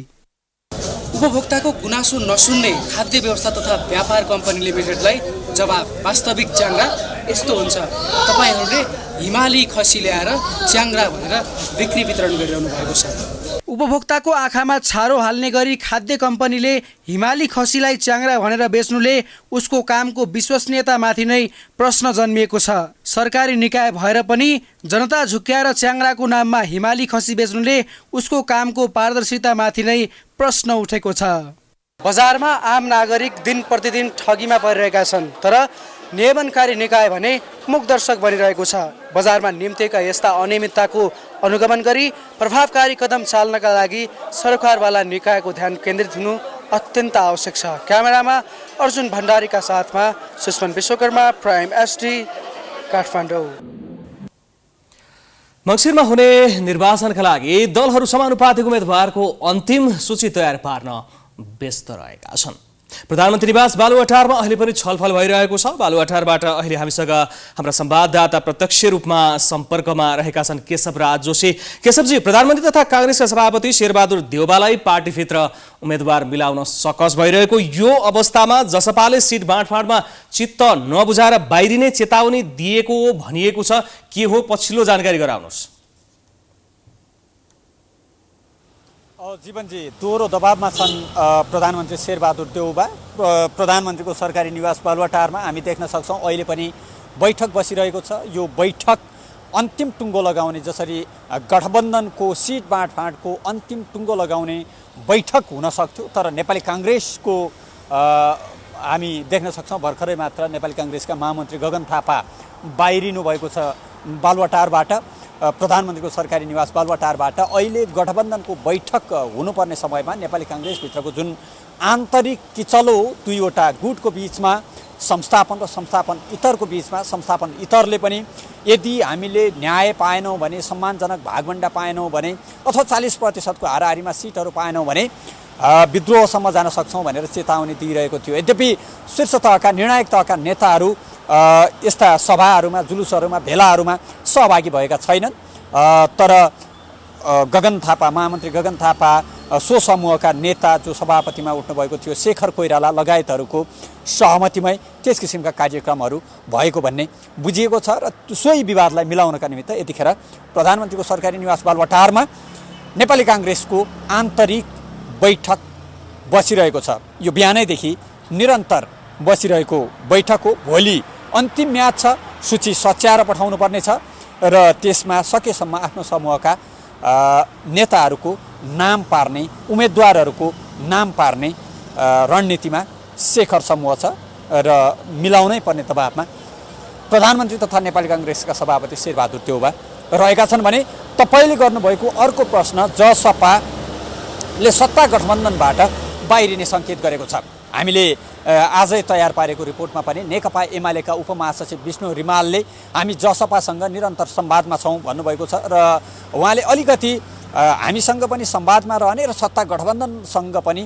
उपभोक्ताको गुनासो नसुन्ने खाद्य व्यवस्था तथा व्यापार कम्पनी लिमिटेडलाई जवाब वास्तविक च्याङ्ग्रा यस्तो हुन्छ। तपाईँहरूले हिमाली खसी ल्याएर च्याङ्ग्रा भनेर बिक्री वितरण गरिरहनु भएको छ। उपभोक्ताको आँखामा छारो हाल्ने गरी खाद्य कम्पनीले हिमाली खसीलाई च्याङ्ग्रा भनेर बेच्नुले उसको कामको विश्वसनीयतामाथि नै प्रश्न जन्मिएको छ। सरकारी निकाय भएर पनि जनता झुक्क्याएर च्याङ्ग्राको नाममा हिमाली खसी बेच्नुले उसको कामको पारदर्शितामाथि नै प्रश्न उठेको छ। बजारमा आम नागरिक दिन प्रतिदिन ठगीमा परिरहेका छन् तर नियमनकारी निकाय भने मुखदर्शक बनिरहेको छ। बजारमा निम्तेका यस्ता अनियमितताको अनुगमन गरी प्रभावकारी कदम चाल्नका लागि सरकारवाला निकायको ध्यान केन्द्रित हुनु अत्यन्त आवश्यक छ। क्यामेरामा अर्जुन भण्डारीका साथमा सुष्मन विश्वकर्मा, प्राइम एसडी, काठमाडौँ। मङ्सिरमा हुने निर्वाचनका लागि दलहरू समानुपातिक उम्मेदवारको अन्तिम सूची तयार पार्न व्यस्त रहेका छन्। प्रधानमन्त्री निवास बालुवाटारमा अहिले पनि छलफल भइरहेको छ। बालुवाटारबाट अहिले हामीसँग हाम्रा संवाददाता प्रत्यक्ष रूपमा सम्पर्कमा रहेका छन् केशवराज जोशी। केशवजी, प्रधानमन्त्री तथा काङ्ग्रेसका सभापति शेरबहादुर देउवालाई पार्टीभित्र उम्मेदवार मिलाउन सकस भइरहेको यो अवस्थामा जसपाले सिट बाँडफाँडमा चित्त नबुझाएर बाहिरिने चेतावनी दिएको भनिएको छ। के हो पछिल्लो जानकारी गराउनुहोस्। जीवनजी, दोहोरो दबावमा छन् प्रधानमन्त्री शेरबहादुर देउवा। प्रधानमन्त्रीको सरकारी निवास बालुवाटारमा हामी देख्न सक्छौँ अहिले पनि बैठक बसिरहेको छ। यो बैठक अन्तिम टुङ्गो लगाउने, जसरी गठबन्धनको सिट बाँडफाँडको अन्तिम टुङ्गो लगाउने बैठक हुन सक्थ्यो, तर नेपाली काङ्ग्रेसको हामी देख्न सक्छौँ भर्खरै मात्र नेपाली काङ्ग्रेसका महामन्त्री गगन थापा बाहिरिनु भएको छ बालुवाटारबाट, प्रधानमन्त्रीको सरकारी निवास बालुवाटारबाट। अहिले गठबन्धनको बैठक हुनुपर्ने समयमा नेपाली काङ्ग्रेसभित्रको जुन आन्तरिक किचलो दुईवटा गुटको बिचमा संस्थापन र संस्थापन इतरको बिचमा, संस्थापन इतरले पनि यदि हामीले न्याय पाएनौँ भने, सम्मानजनक भागभण्डा पाएनौँ भने अथवा 40% हाराहारीमा सिटहरू पाएनौँ भने विद्रोहसम्म जान सक्छौँ भनेर चेतावनी दिइरहेको थियो। यद्यपि शीर्ष तहका, निर्णायक तहका नेताहरू यस्ता सभाहरूमा, जुलुसहरूमा, भेलाहरूमा सहभागी भएका छैनन्। तर गगन थापा, महामन्त्री गगन थापा सो समूहका नेता जो सभापतिमा उठ्नुभएको थियो शेखर कोइराला लगायतहरूको सहमतिमै त्यस किसिमका कार्यक्रमहरू भएको भन्ने बुझिएको छ र सोही विवादलाई मिलाउनका निमित्त यतिखेर प्रधानमन्त्रीको सरकारी निवास बालुवाटारमा नेपाली काङ्ग्रेसको आन्तरिक बैठक बसिरहेको छ। यो बिहानैदेखि निरन्तर बसिरहेको बैठक हो। भोलि अन्तिम म्याच छ, सूची सच्याएर पठाउनु पर्नेछ र त्यसमा सकेसम्म आफ्नो समूहका नेताहरूको नाम पार्ने, उम्मेदवारहरूको नाम पार्ने रणनीतिमा शेखर समूह छ र मिलाउनै पर्ने दबावमा प्रधानमन्त्री तथा नेपाली काङ्ग्रेसका सभापति शेरबहादुर देउवा रहेका छन्। भने तपाईँले गर्नुभएको अर्को प्रश्न, जसपाले सत्ता गठबन्धनबाट बाहिरिने सङ्केत गरेको छ। हामीले आजै तयार पारेको रिपोर्टमा पनि नेकपा एमालेका उपमहासचिव विष्णु रिमालले हामी जसपासँग निरन्तर संवादमा छौँ भन्नुभएको छ र उहाँले अलिकति हामीसँग पनि संवादमा रहने र सत्ता गठबन्धनसँग पनि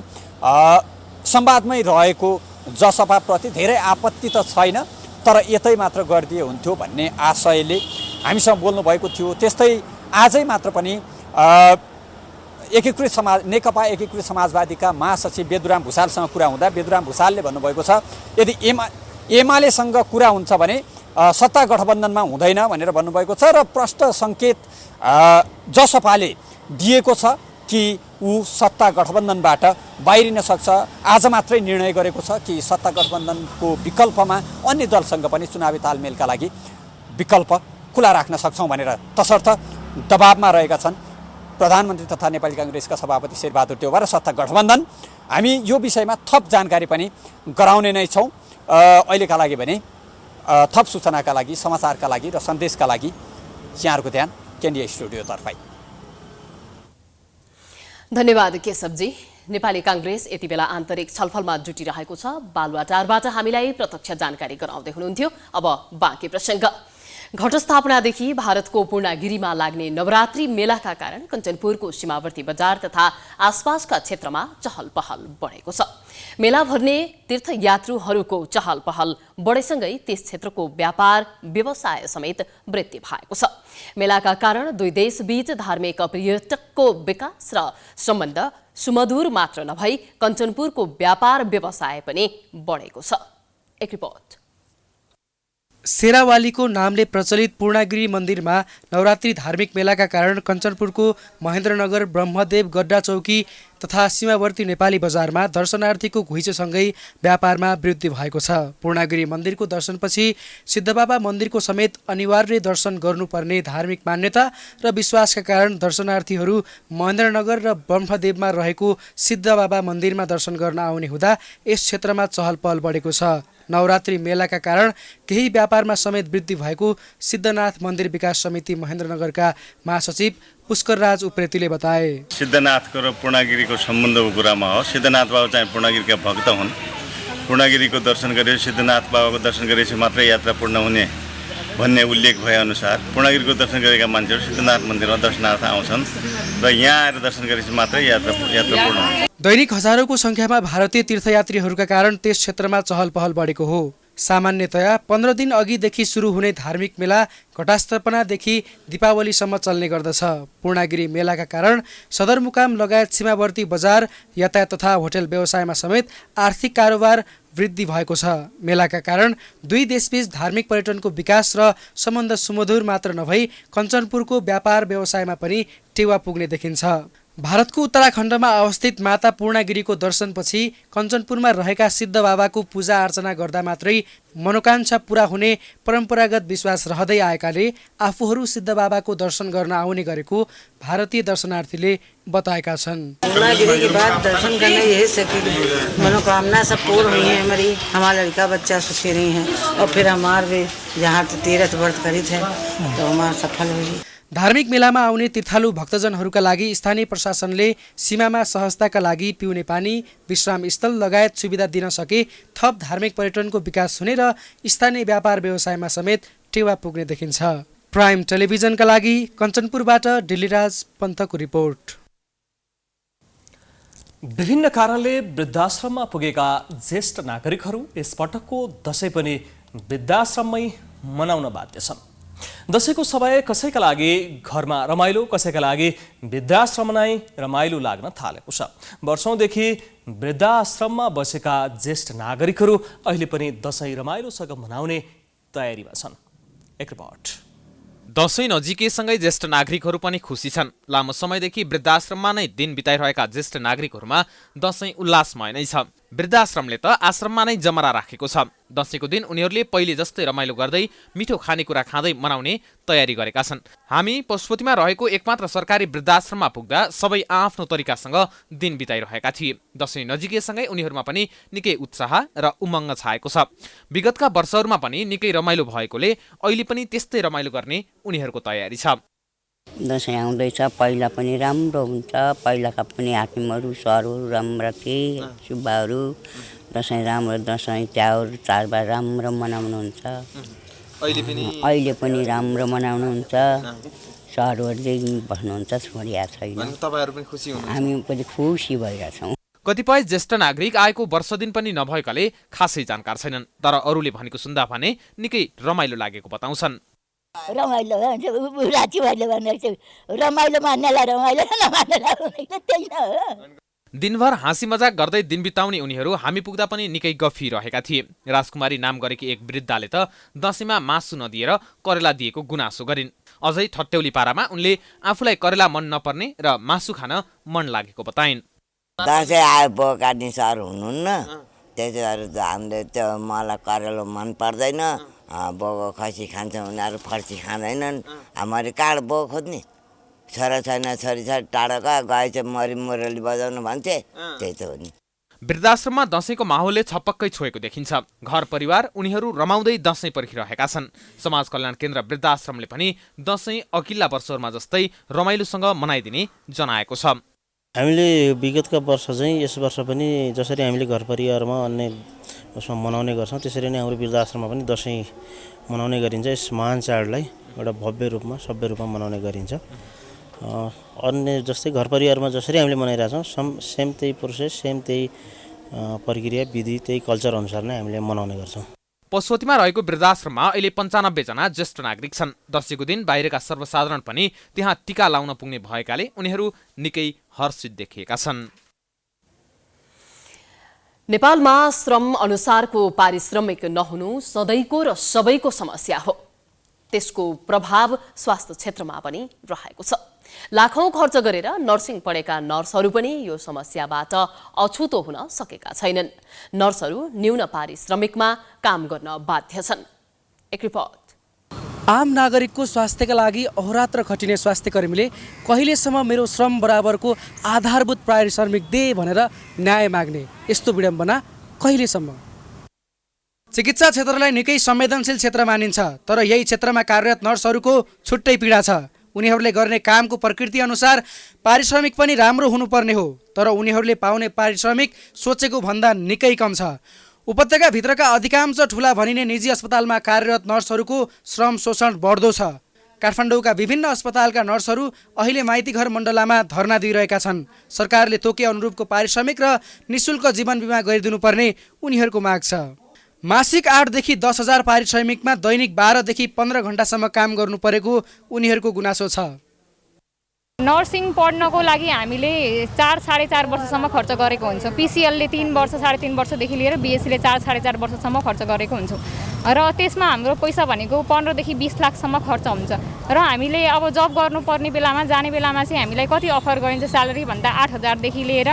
संवादमै रहेको जसपाप्रति धेरै आपत्ति त छैन, तर यतै मात्र गरिदिए हुन्थ्यो भन्ने आशयले हामीसँग बोल्नुभएको थियो। त्यस्तै आजै मात्र पनि नेकपा एकीकृत समाजवादीका महासचिव बेदुराम भुसालसँग कुरा हुँदा बेदुराम भुसालले भन्नुभएको छ यदि एमालेसँग कुरा हुन्छ भने सत्ता गठबन्धनमा हुँदैन भनेर भन्नुभएको छ र प्रष्ट सङ्केत जसपाले दिएको छ कि ऊ सत्ता गठबन्धनबाट बाहिरिन सक्छ। आज मात्रै निर्णय गरेको छ कि सत्ता गठबन्धनको विकल्पमा अन्य दलसँग पनि चुनावी तालमेलका लागि विकल्प खुला राख्न सक्छौँ भनेर तसर्थ दबावमा रहेका छन् प्रधानमन्त्री तथा नेपाली काङ्ग्रेसका सभापति शेरबहादुर देउवा र सत्ता गठबन्धन। हामी यो विषयमा थप जानकारी पनि गराउने नै छौँ। अहिलेका लागि भने थप सूचनाका लागि, समाचारका लागि र सन्देशका लागि यहाँहरूको ध्यान केन्द्रीय स्टुडियोतर्फै। धन्यवाद केशवजी। नेपाली काङ्ग्रेस यति बेला आन्तरिक छलफलमा जुटिरहेको छ। बालुवाटारबाट हामीलाई प्रत्यक्ष जानकारी गराउँदै हुनुहुन्थ्यो। अब बाँकी प्रसङ्ग। घटस्थापनादेखि भारतको पूर्णागिरीमा लाग्ने नवरात्रि मेलाका कारण कञ्चनपुरको सीमावर्ती बजार तथा आसपासका क्षेत्रमा चहल पहल बढेको छ। मेला भर्ने तीर्थयात्रुहरूको चहल पहल बढेसँगै त्यस क्षेत्रको व्यापार व्यवसाय समेत वृद्धि भएको छ। मेलाका कारण दुई देशबीच धार्मिक पर्यटकको विकास र सम्बन्ध सुमधुर मात्र नभई कञ्चनपुरको व्यापार व्यवसाय पनि बढेको छ। एक रिपोर्ट। शेरावालीको नामले प्रचलित पूर्णागिरी मन्दिरमा नवरात्रि धार्मिक मेलाका कारण कञ्चनपुरको महेन्द्रनगर, ब्रह्मदेव, गड्डा चौकी तथा सीमावर्ती नेपाली बजारमा दर्शनार्थीको घुइँचोसँगै व्यापारमा वृद्धि भएको छ। पूर्णागिरी मन्दिरको दर्शनपछि सिद्धबाबा मन्दिरको समेत अनिवार्य दर्शन गर्नुपर्ने धार्मिक मान्यता र विश्वासका कारण दर्शनार्थीहरू महेन्द्रनगर र ब्रह्मदेवमा रहेको सिद्धबाबा मन्दिरमा दर्शन गर्न आउने हुँदा यस क्षेत्रमा चहल पहल बढेको छ। नवरात्रि मेलाका कारण केही व्यापारमा समेत वृद्धि भएको सिद्धनाथ मन्दिर विकास समिति महेन्द्रनगरका महासचिव पुष्करराज उप्रेतीले बताए। सिद्धनाथको र पूर्णागिरीको सम्बन्धको कुरामा हो। सिद्धनाथ बाबा चाहिँ पूर्णागिरीका भक्त हुन्। पूर्णागिरीको दर्शन गरेपछि सिद्धनाथ बाबाको दर्शन गरेपछि मात्रै यात्रा पूर्ण हुने भन्ने उल्लेख भएअनुसार पूर्णागिरीको दर्शन गरेका मान्छेहरू सिद्धनाथ मन्दिरमा दर्शनार्थ आउँछन् र यहाँ आएर दर्शन गरेपछि मात्रै यात्रा पूर्ण हुन्छ। दैनिक हजारौंको संख्यामा भारतीय तीर्थयात्रीहरूका कारण त्यस क्षेत्रमा चहल पहल बढेको हो। सामान्यतया 15 दिन अघिदेखि सुरु हुने धार्मिक मेला घटास्थापनादेखि दीपावलीसम्म चल्ने गर्दछ। पूर्णागिरी मेलाका कारण सदरमुकाम लगायत सीमावर्ती बजार, यातायात तथा होटल व्यवसायमा समेत आर्थिक कारोबार वृद्धि भएको छ। मेलाका कारण दुई देशबीच धार्मिक पर्यटनको विकास र सम्बन्ध सुमधुर मात्र नभई कञ्चनपुरको व्यापार व्यवसायमा पनि टेवा पुग्ने देखिन्छ। भारतको उत्तराखण्डमा अवस्थित माता पूर्णागिरीको दर्शनपछि कञ्चनपुरमा रहेका सिद्ध बाबाको पूजा अर्चना गर्दा मात्रै मनोकांक्षा पूरा हुने परम्परागत विश्वास रहँदै आएकाले आफूहरू सिद्ध बाबाको दर्शन गर्न आउने गरेको भारतीय दर्शनार्थीले बताएका छन्। पूर्णागिरी के बाद दर्शन करना यही सकी मनोकामना सब पूर्ण हुई है। हमारी हमारा लड़का बच्चा सुखी रही हैं और फिर हमारे भी जहाँ तीर्थ व्रत करित है तो हमारा सफल हुई। धार्मिक मेलामा आउने तीर्थालु भक्तजनहरूका लागि स्थानीय प्रशासनले सीमामा सहजताका लागि पिउने पानी, विश्राम स्थल लगायत सुविधा दिन सके थप धार्मिक पर्यटनको विकास हुने र स्थानीय व्यापार व्यवसायमा समेत टेवा पुग्ने देखिन्छ। प्राइम टेलिभिजनका लागि कञ्चनपुरबाट दिल्लीराज पन्तको रिपोर्ट। विभिन्न कारणले वृद्धाश्रममा पुगेका ज्येष्ठ नागरिकहरू यसपटकको दशैं पनि वृद्धाश्रममै मनाउन बाध्य छन्। दशैंको समय कसैका लागि घरमा रमाइलो, कसैका लागि वृद्धाश्रम नै रमाइलो लाग्न थालेको छ। वर्षौंदेखि वृद्धाश्रममा बसेका ज्येष्ठ नागरिकहरू अहिले पनि दशैं रमाइलोसँग मनाउने तयारीमा छन्। एक रिपोर्ट। दशैं नजिकैसँगै ज्येष्ठ नागरिकहरू पनि खुसी छन्। लामो समयदेखि वृद्धाश्रममा नै दिन बिताइरहेका ज्येष्ठ नागरिकहरूमा दशैं उल्लासमय नै छ। वृद्धाश्रमले त आश्रममा नै जमरा राखेको छ। दशैंको दिन उनीहरूले पहिले जस्तै रमाइलो गर्दै मिठो खानेकुरा खाँदै मनाउने तयारी गरेका छन्। हामी पशुपतिमा रहेको एकमात्र सरकारी वृद्धाश्रममा पुग्दा सबै आफ्नो तरिकासँग दिन बिताइरहेका थिए। दशैं नजिकैसँगै उनीहरूमा पनि निकै उत्साह र उमङ्ग छाएको छ। विगतका वर्षहरूमा पनि निकै रमाइलो भएकोले अहिले पनि त्यस्तै रमाइलो गर्ने उनीहरूको तयारी छ। दसैँ आउँदैछ, पहिला पनि राम्रो हुन्छ। पहिलाका पनि हाकिमहरू सरहरू राम्रा थिए, सुब्बाहरू दसैँ राम्रो, दसैँ तिहार चाडबाड राम्रो मनाउनुहुन्छ। अहिले पनि राम्रो मनाउनुहुन्छ। सरहरूले बस्नुहुन्छ, छोडिया छैन। हामी पनि खुसी भइरहेछौँ। कतिपय ज्येष्ठ नागरिक आएको वर्ष दिन पनि नभएकाले खासै जानकार छैनन्, तर अरूले भनेको सुन्दा भने निकै रमाइलो लागेको बताउँछन्। रमाइलो रातिभरले भनेको रमाइलो मान्नेलाई रमाइलो नमान्नेलाई हुँदैन, त्यही न हो। दिनभर हाँसी मजाक गर्दै दिन बिताउने उनीहरू हामी पुग्दा पनि निकै गफिरहेका थिए। राजकुमारी नाम गरेकी एक वृद्धाले त दशैंमा मासु नदिएर करेला दिएको गुनासो गरिन्। अझै ठट्यौली पारामा उनले आफूलाई करेला मन नपर्ने र मासु खान मन लागेको बताइन्। दसैँ आयो बोका काट्ने सर हुनुहुन्न, त्यसै गरेर हामीले त्यो मलाई करेलो मन पर्दैन। बोको खसी खान्छ, उनीहरू फर्सी खाँदैनन्। मैले काँड बोको खोज्ने, छोरा छैन छोरी छ, टाढो गए चाहिँ मरि मुरली बजाउनु भन्छे, त्यही त हो नि। वृद्धाश्रममा दशैंको माहौलले छपक्कै छोएको देखिन्छ। घर परिवार उनीहरू रमाउँदै दशैं पर्खिरहेका छन्। समाज कल्याण केन्द्र वृद्धाश्रमले पनि दशैं अघिल्ला वर्षहरूमा जस्तै रमाइलोसँग मनाइदिने जनाएको छ। हामीले विगतका वर्ष चाहिँ यस वर्ष पनि जसरी हामीले घर परिवारमा अन्य उसमा मनाउने गर्छौँ, त्यसरी नै हाम्रो वृद्धाश्रममा पनि दशैं मनाउने गरिन्छ। यस महान चाडलाई एउटा भव्य रूपमा सभ्य रूपमा मनाउने गरिन्छ। अन्य जस्तै घर परिवारमा जसरी हामीले मनाइरहेछौँ, सेम त्यही प्रोसेस, सेम त्यही प्रक्रिया, विधि, त्यही कल्चर अनुसार नै हामीले मनाउने गर्छौँ। पशुपतिमा रहेको वृद्धाश्रममा अहिले 95 जना ज्येष्ठ नागरिक छन्। दशैंको दिन बाहिरका सर्वसाधारण पनि त्यहाँ टीका लाउन पुग्ने भएकाले उनीहरू निकै हर्षित देखिएका छन्। नेपालमा श्रम अनुसारको पारिश्रमिक नहुनु सधैँको र सबैको समस्या हो। त्यसको प्रभाव स्वास्थ्य क्षेत्रमा पनि रहेको छ। लाखौं खर्च गरेर नर्सिङ पढेका नर्सहरू पनि यो समस्याबाट अछुतो हुन सकेका छैनन्। नर्सहरू न्यून पारिश्रमिकमा काम गर्न बाध्य छन्। एक रिपोर्ट। आम नागरिकको स्वास्थ्यका लागि अहोरात्र खटिने स्वास्थ्य कर्मीले कहिलेसम्म मेरो श्रम बराबरको आधारभूत पारिश्रमिक दे भनेर न्याय माग्ने, यस्तो विडम्बना कहिलेसम्म? चिकित्सा क्षेत्रलाई निकै संवेदनशील क्षेत्र मानिन्छ, तर यही क्षेत्रमा कार्यरत नर्सहरूको छुट्टै पीडा छ। उनीहरूले गर्ने कामको प्रकृति अनुसार पारिश्रमिक पनि राम्रो हुनुपर्ने हो, तर उनीहरूले पाउने पारिश्रमिक सोचेको भन्दा निकै कम छ। उपत्यकाभित्रका अधिकांश ठुला भनिने निजी अस्पतालमा कार्यरत नर्सहरूको श्रम शोषण बढ्दो छ। काठमाडौँका विभिन्न अस्पतालका नर्सहरू अहिले माइतीघर मण्डलामा धरना दिइरहेका छन्। सरकारले तोके अनुरूपको पारिश्रमिक र निःशुल्क जीवन बिमा गरिदिनुपर्ने उनीहरूको माग छ। मासिक 8 देखि 10,000 पारिश्रमिकमा दैनिक 12 देखि 15 घण्टासम्म काम गर्नु परेको उनीहरूको गुनासो छ। नर्सिङ पढ्नको लागि हामीले 4-4.5 वर्षसम्म खर्च गरेको हुन्छ। पिसिएलले 3 वर्ष 3.5 वर्षदेखि लिएर बिएससीले 4-4.5 वर्षसम्म खर्च गरेको हुन्छ र त्यसमा हाम्रो पैसा भनेको 15 देखि 20 लाखसम्म खर्च हुन्छ। र हामीले अब जब गर्नुपर्ने बेलामा जाने बेलामा चाहिँ हामीलाई कति अफर गरिन्छ, स्यालेरी भन्दा 8,000 देखि लिएर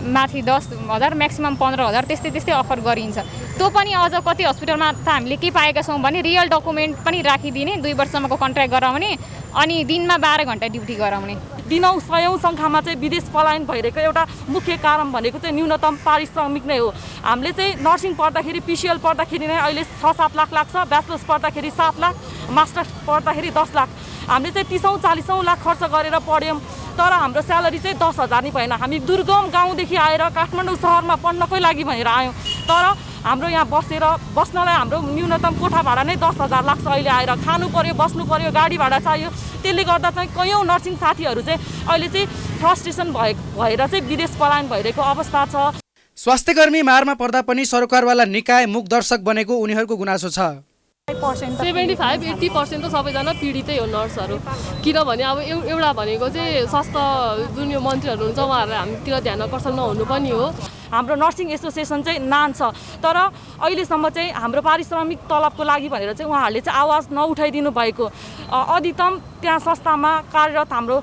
माथि 10,000 म्याक्सिमम 15,000 त्यस्तै अफर गरिन्छ। त्यो पनि अझ कति हस्पिटलमा त हामीले के पाएका छौँ भने रियल डकुमेन्ट पनि राखिदिने, 2 वर्षसम्मको कन्ट्र्याक्ट गराउने अनि दिनमा 12 घण्टा ड्युटी गराउने। दिनौँ सयौँ सङ्ख्यामा चाहिँ विदेश पलायन भइरहेको एउटा मुख्य कारण भनेको चाहिँ न्यूनतम पारिश्रमिक नै हो। हामीले चाहिँ नर्सिङ पढ्दाखेरि पिसिएल पढ्दाखेरि नै अहिले 6-7 लाख लाग्छ, ब्याचलर्स पढ्दाखेरि 7 लाख, मास्टर्स पढ्दाखेरि 10 लाख। हामीले चाहिँ 30-40 लाख खर्च गरेर पढ्यौँ, तर हाम्रो स्यालेरी चाहिँ 10,000 नै भएन। हामी दुर्गम गाउँदेखि आएर काठमाडौँ सहरमा पढ्नकै लागि भनेर आयौँ, तर हाम्रो यहाँ बस्नलाई हाम्रो न्यूनतम कोठा भाडा नै 10,000 लाग्छ। अहिले आएर खानु पर्यो, बस्नु पर्यो, गाडी भाडा चाहियो। त्यसले गर्दा चाहिँ कयौँ नर्सिङ साथीहरू चाहिँ अहिले चाहिँ फ्रस्ट्रेसन भएर चाहिँ विदेश पलायन भइरहेको अवस्था छ। स्वास्थ्यकर्मी मारमा पर्दा पनि सरकारवाला निकाय मुख दर्शक बनेको उनीहरूको गुनासो छ। 75-80% त सबैजना पीडितै हो नर्सहरू। किनभने अब एउटा भनेको चाहिँ स्वास्थ्य जुन यो मन्त्रीहरू हुन्छ उहाँहरूलाई हामीतिर ध्यान आकर्षण नहुनु पनि हो। हाम्रो नर्सिङ एसोसिएसन चाहिँ नान्छ, तर अहिलेसम्म चाहिँ हाम्रो पारिश्रमिक तलबको लागि भनेर चाहिँ उहाँहरूले चाहिँ आवाज नउठाइदिनु भएको। अधिकतम त्यहाँ संस्थामा कार्यरत हाम्रो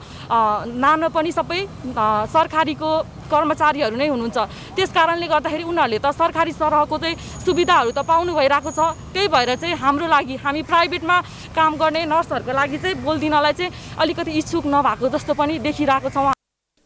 नाम पनि सबै सरकारीको कर्मचारीहरू नै हुनुहुन्छ। त्यस कारणले गर्दाखेरि उनीहरूले त सरकारी सरहको चाहिँ सुविधाहरू त पाउनु भइरहेको छ। त्यही भएर चाहिँ हाम्रो लागि, हामी प्राइभेटमा काम गर्ने नर्सहरूको लागि चाहिँ बोल्दिनलाई चाहिँ अलिकति इच्छुक नभएको जस्तो पनि देखिरहेको छ।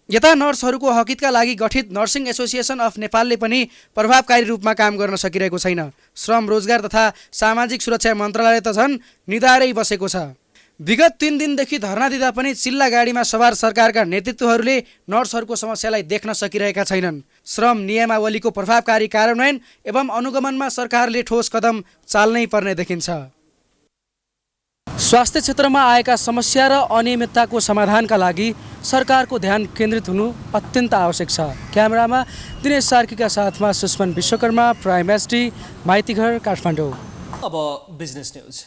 यता नर्सहरूको हकितका लागि गठित नर्सिङ एसोसिएसन अफ नेपालले पनि प्रभावकारी रूपमा काम गर्न सकिरहेको छैन। श्रम रोजगार तथा सामाजिक सुरक्षा मन्त्रालय त झन् निधारै बसेको छ। विगत 3 दिनदेखि धरना दिँदा पनि चिल्ला गाडीमा सवार सरकारका नेतृत्वहरूले नर्सहरूको समस्यालाई देख्न सकिरहेका छैनन्। श्रम नियमावलीको प्रभावकारी कार्यान्वयन एवं अनुगमनमा सरकारले ठोस कदम चाल्नै पर्ने देखिन्छ। स्वास्थ्य क्षेत्रमा आएका समस्या र अनियमितताको समाधानका लागि सरकारको ध्यान केन्द्रित हुनु अत्यन्त आवश्यक छ। क्यामेरामा दिनेश सार्कीका साथमा सुष्मन विश्वकर्मा, प्राइम एसडी, माइतीघर, काठमाडौँ। अब बिजनेस न्युज।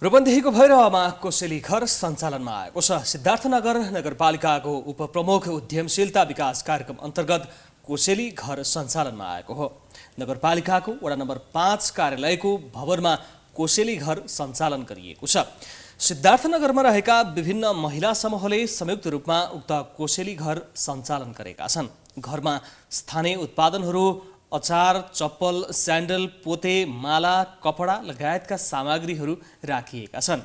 रूपन्देहीको भैरवमा कोसेली घर सञ्चालनमा आएको छ। सिद्धार्थनगर नगरपालिकाको उपप्रमुख उद्यमशीलता विकास कार्यक्रम अन्तर्गत कोसेली घर सञ्चालनमा आएको हो। नगरपालिकाको वडा नम्बर 5 कार्यालयको भवनमा कोसेली घर सञ्चालन गरिएको छ। सिद्धार्थनगरमा रहेका विभिन्न महिला समूहले संयुक्त रूपमा उक्त कोसेली घर सञ्चालन गरेका छन्। घरमा स्थानीय उत्पादनहरू, अचार, चप्पल, स्यान्डल, पोते, माला, कपडा लगायतका सामग्रीहरू राखिएका छन्।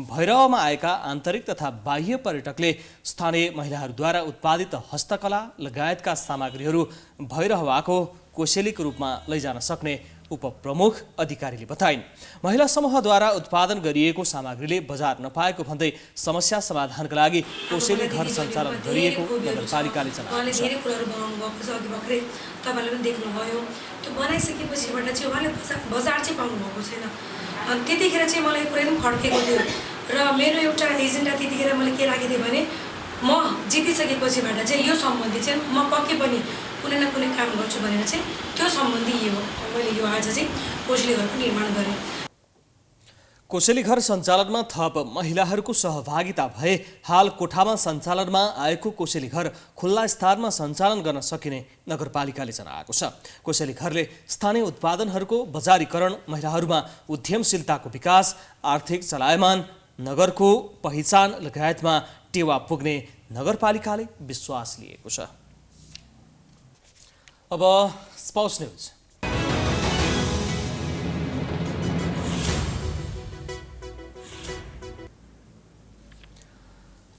भैरवमा आएका आन्तरिक तथा बाह्य पर्यटकले स्थानीय महिलाहरूद्वारा उत्पादित हस्तकला लगायतका सामग्रीहरू भैरवाको कोसेलीको रूपमा लैजान सक्ने उपप्रमुख अधिकारीले बताइन्। महिला समूहद्वारा उत्पादन गरिएको सामग्रीले बजार नपाएको भन्दै समस्या समाधानका लागि कोसेली घर सञ्चालन गरिएको नगरपालिकाले जनाएको छ। धेरै कुराहरू बनाउनु भएको छ। अघि भर्खरै तपाईँले पनि देख्नुभयो, त्यो बनाइसकेपछिबाट चाहिँ उहाँले बजार चाहिँ पाउनु भएको छैन। अनि त्यतिखेर चाहिँ मलाई कुरै पनि खड्केको थियो र मेरो एउटा एजेन्डा त्यतिखेर मैले के राखेको थिएँ भने म जितिसकेपछिबाट चाहिँ यो सम्बन्धी चाहिँ म पक्कै पनि कुनै न कुनै काम गर्छु भनेर चाहिँ त्यो सम्बन्धी मैले यो आज चाहिँ कोसेली घरको निर्माण गरेँ। कोसेली घर सञ्चालनमा थप महिलाहरूको सहभागिता भए हाल कोठामा सञ्चालनमा आएको कोसेली घर खुल्ला स्थानमा सञ्चालन गर्न सकिने नगरपालिकाले जनाएको छ। कोसेली घरले स्थानीय उत्पादनहरूको बजारीकरण, महिलाहरूमा उद्यमशीलताको विकास, आर्थिक चलायमान, नगरको पहिचान लगायतमा टेवा पुग्ने नगरपालिकाले विश्वास लिएको छ। अब स्पोर्ट्स न्युज।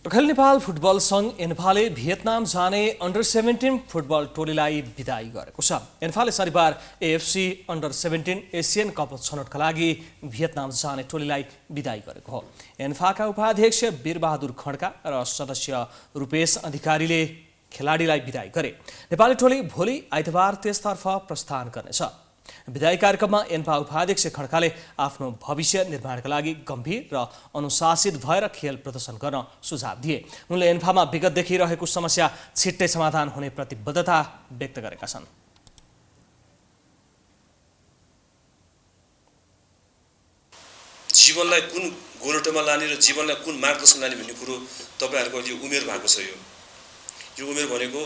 अखिल नेपाल फुटबल सङ्घ एन्फाले भियतनाम जाने अन्डर-17 फुटबल टोलीलाई बिदाई गरेको छ। एन्फाले शनिबार एएफसी अन्डर-17 एसियन कप छनौटका लागि भियतनाम जाने टोलीलाई बिदाई गरेको हो। एन्फाका उपाध्यक्ष वीरबहादुर खड्का र सदस्य रूपेश अधिकारीले खेलाडीलाई बिदाई गरे। नेपाली टोली भोलि आइतबार त्यसतर्फ प्रस्थान गर्नेछ। विदाई कार्यक्रममा एन्फा उपाध्यक्ष खड्काले आफ्नो भविष्य निर्माणका लागि गम्भीर र अनुशासित भएर खेल प्रदर्शन गर्न सुझाव दिए। उनले एन्फामा विगतदेखि रहेको समस्या छिट्टै समाधान हुने प्रतिबद्धता व्यक्त गरेका छन्। जीवनलाई कुन गोरेटोमा लाने र जीवनलाई कुन मार्गदर्शन लाने भन्ने कुरो तपाईहरुको अहिले उमेर भएको छ। यो उमेर भनेको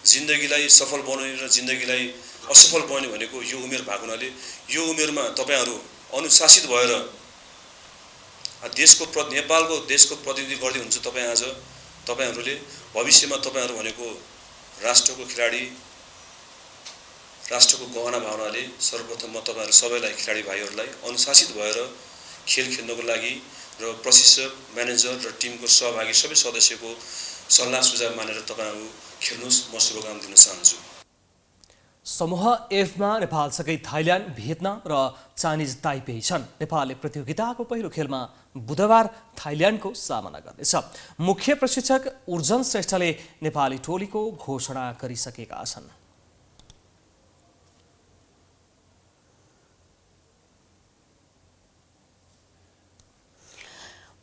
जिन्दगीलाई सफल बनाउने र जिन्दगीलाई असफल बनाउने भनेको यो उमेर भएको हुनाले यो उमेरमा तपाईहरु अनुशासित भएर नेपालको देशको प्रतिनिधि गर्दै हुनुहुन्छ। तपाई आज तपाईहरुले भविष्यमा तपाईहरु भनेको राष्ट्रको खेलाडी, राष्ट्रको गहना भावनाले सर्वप्रथम म तपाईहरु सबैलाई खेलाडी भाइहरुलाई अनुशासित भएर खेल खेल्नको लागि र प्रशिक्षक, म्यानेजर र टिमको सहभागी सबै सदस्यको सल्लाह सुझाव मानेर तपाईहरु खेल्नुस्, म शुभकामना दिन चाहन्छु। समूह एफमा नेपालसँगै थाइल्यान्ड, भियतनाम र चाइनिज ताइपेई छन्। नेपालले प्रतियोगिताको पहिलो खेलमा बुधबार थाइल्यान्डको सामना गर्नेछ। मुख्य प्रशिक्षक उर्जन श्रेष्ठले नेपाली टोलीको घोषणा गरिसकेका छन्।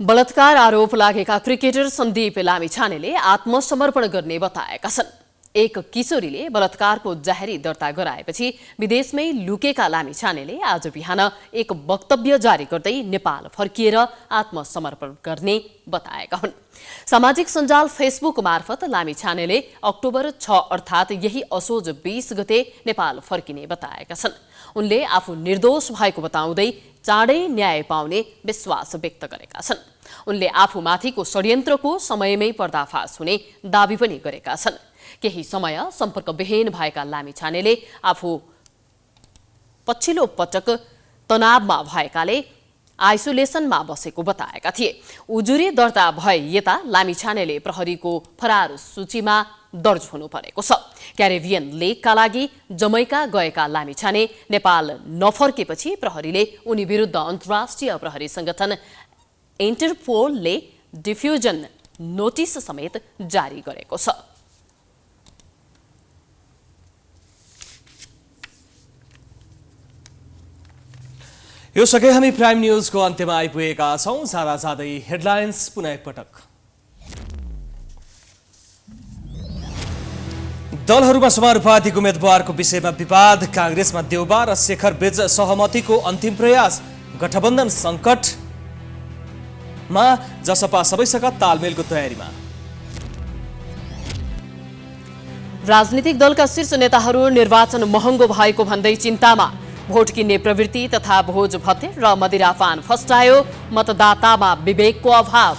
बलात्कार आरोप लागेका क्रिकेटर सन्दीप लामिछानेले आत्मसमर्पण गर्ने बताएका छन्। एक किशोरीले बलात्कारको जाहेरी दर्ता गराएपछि विदेशमै लुकेका लामिछानेले आज बिहान एक वक्तव्य जारी गर्दै नेपाल फर्किएर आत्मसमर्पण गर्ने बताएका हुन्। सामाजिक सञ्जाल फेसबुक मार्फत लामिछानेले अक्टोबर 6 अर्थात् यही असोज 20 गते नेपाल फर्किने बताएका छन्। उनले आफू निर्दोष भएको बताउँदै चाँडै न्याय पाउने विश्वास व्यक्त गरेका छन्। उनले आफूमाथिको षड्यन्त्रको समयमै पर्दाफास हुने दाबी पनि गरेका छन्। केही समय सम्पर्कविहीन भएका लामिछानेले आफू पछिल्लो पटक तनावमा भएकाले आइसोलेसनमा बसेको बताएका थिए। उजुरी दर्ता भए यता लामिछानेले प्रहरीको फरार सूचीमा दर्ज हुनु परेको छ। क्यारेबियन लेकका लागि जमैका गएका लामिछाने नेपाल नफर्केपछि प्रहरीले उनी विरुद्ध अन्तर्राष्ट्रिय प्रहरी संगठन इन्टरपोलले डिफ्युजन नोटिस समेत जारी गरेको छ। यो सँगै हामी प्राइम न्युजको अन्त्यमा आइपुगेका छौं। जाँदा जाँदै हेडलाइन्स पुनः एकपटक। दलहरूमा समानुपातिक उम्मेद्वारको विषयमा विवाद, कांग्रेसमा देउबा र शेखर बीच सहमतिको अन्तिम प्रयास, गठबन्धन सङ्कटमा जसपा सबैसँग तालमेलको तयारीमा। राजनीतिक दलका शीर्ष नेताहरू निर्वाचन महँगो भएको भन्दै चिन्तामा। भोट किन्ने प्रवृत्ति तथा भोज भत्ते र मदिरापान फस्टायो, मतदातामा विवेकको अभाव।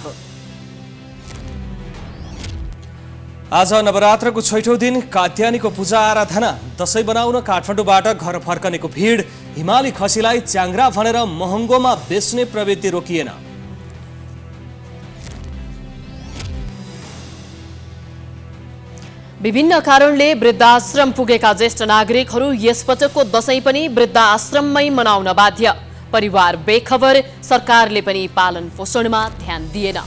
आज नवरात्रको 6औं दिन कात्यानीको पूजा आराधना, दशैं बनाउन काठमाडौँबाट घर फर्कनेको भिड। हिमाली खसीलाई च्याङ्ग्रा भनेर महँगोमा बेच्ने प्रवृत्ति रोकिएन। विभिन्न कारणले वृद्धाश्रम पुगेका ज्येष्ठ नागरिकहरू यसपटकको दशैं पनि वृद्धाश्रममै मनाउन बाध्य। परिवार बेखबर, सरकारले पनि पालन पोषणमा ध्यान दिएन।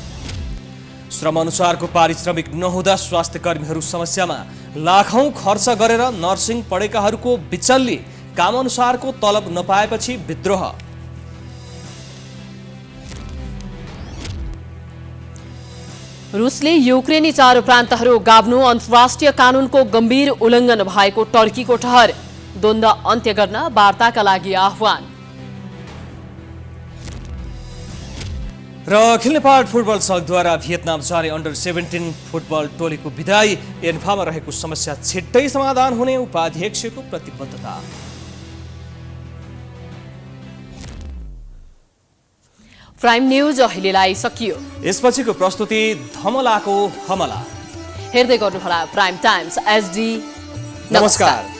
श्रम अनुसारको पारिश्रमिक नहुँदा स्वास्थ्य कर्मीहरू समस्यामा। लाखौं खर्च गरेर नर्सिङ पढेकाहरूको बिचल्ली, काम अनुसारको तलब नपाएपछि विद्रोह। रुसले युक्रेनी 4 प्रान्तहरू गाभ्नु, अन्तर्राष्ट्रिय कानूनको गम्भीर उल्लङ्घन भएको टर्कीको ठहर। द्वन्द्व अन्त्य गर्न वार्ताका लागि आह्वान। र अखिल नेपाल फुटबल संघद्वारा भियतनाम जाने अन्डर-17 फुटबल टोलीको विदाई, एन्फामा रहेको समस्या छिट्टै समाधान हुने उपाध्यक्षको प्रतिबद्धता। प्राइम न्युज अहिलेलाई सकियो। यसपछिको प्रस्तुति धमलाको हमला। हेर्दै गर्नुहोला प्राइम टाइम्स एचडी। नमस्कार।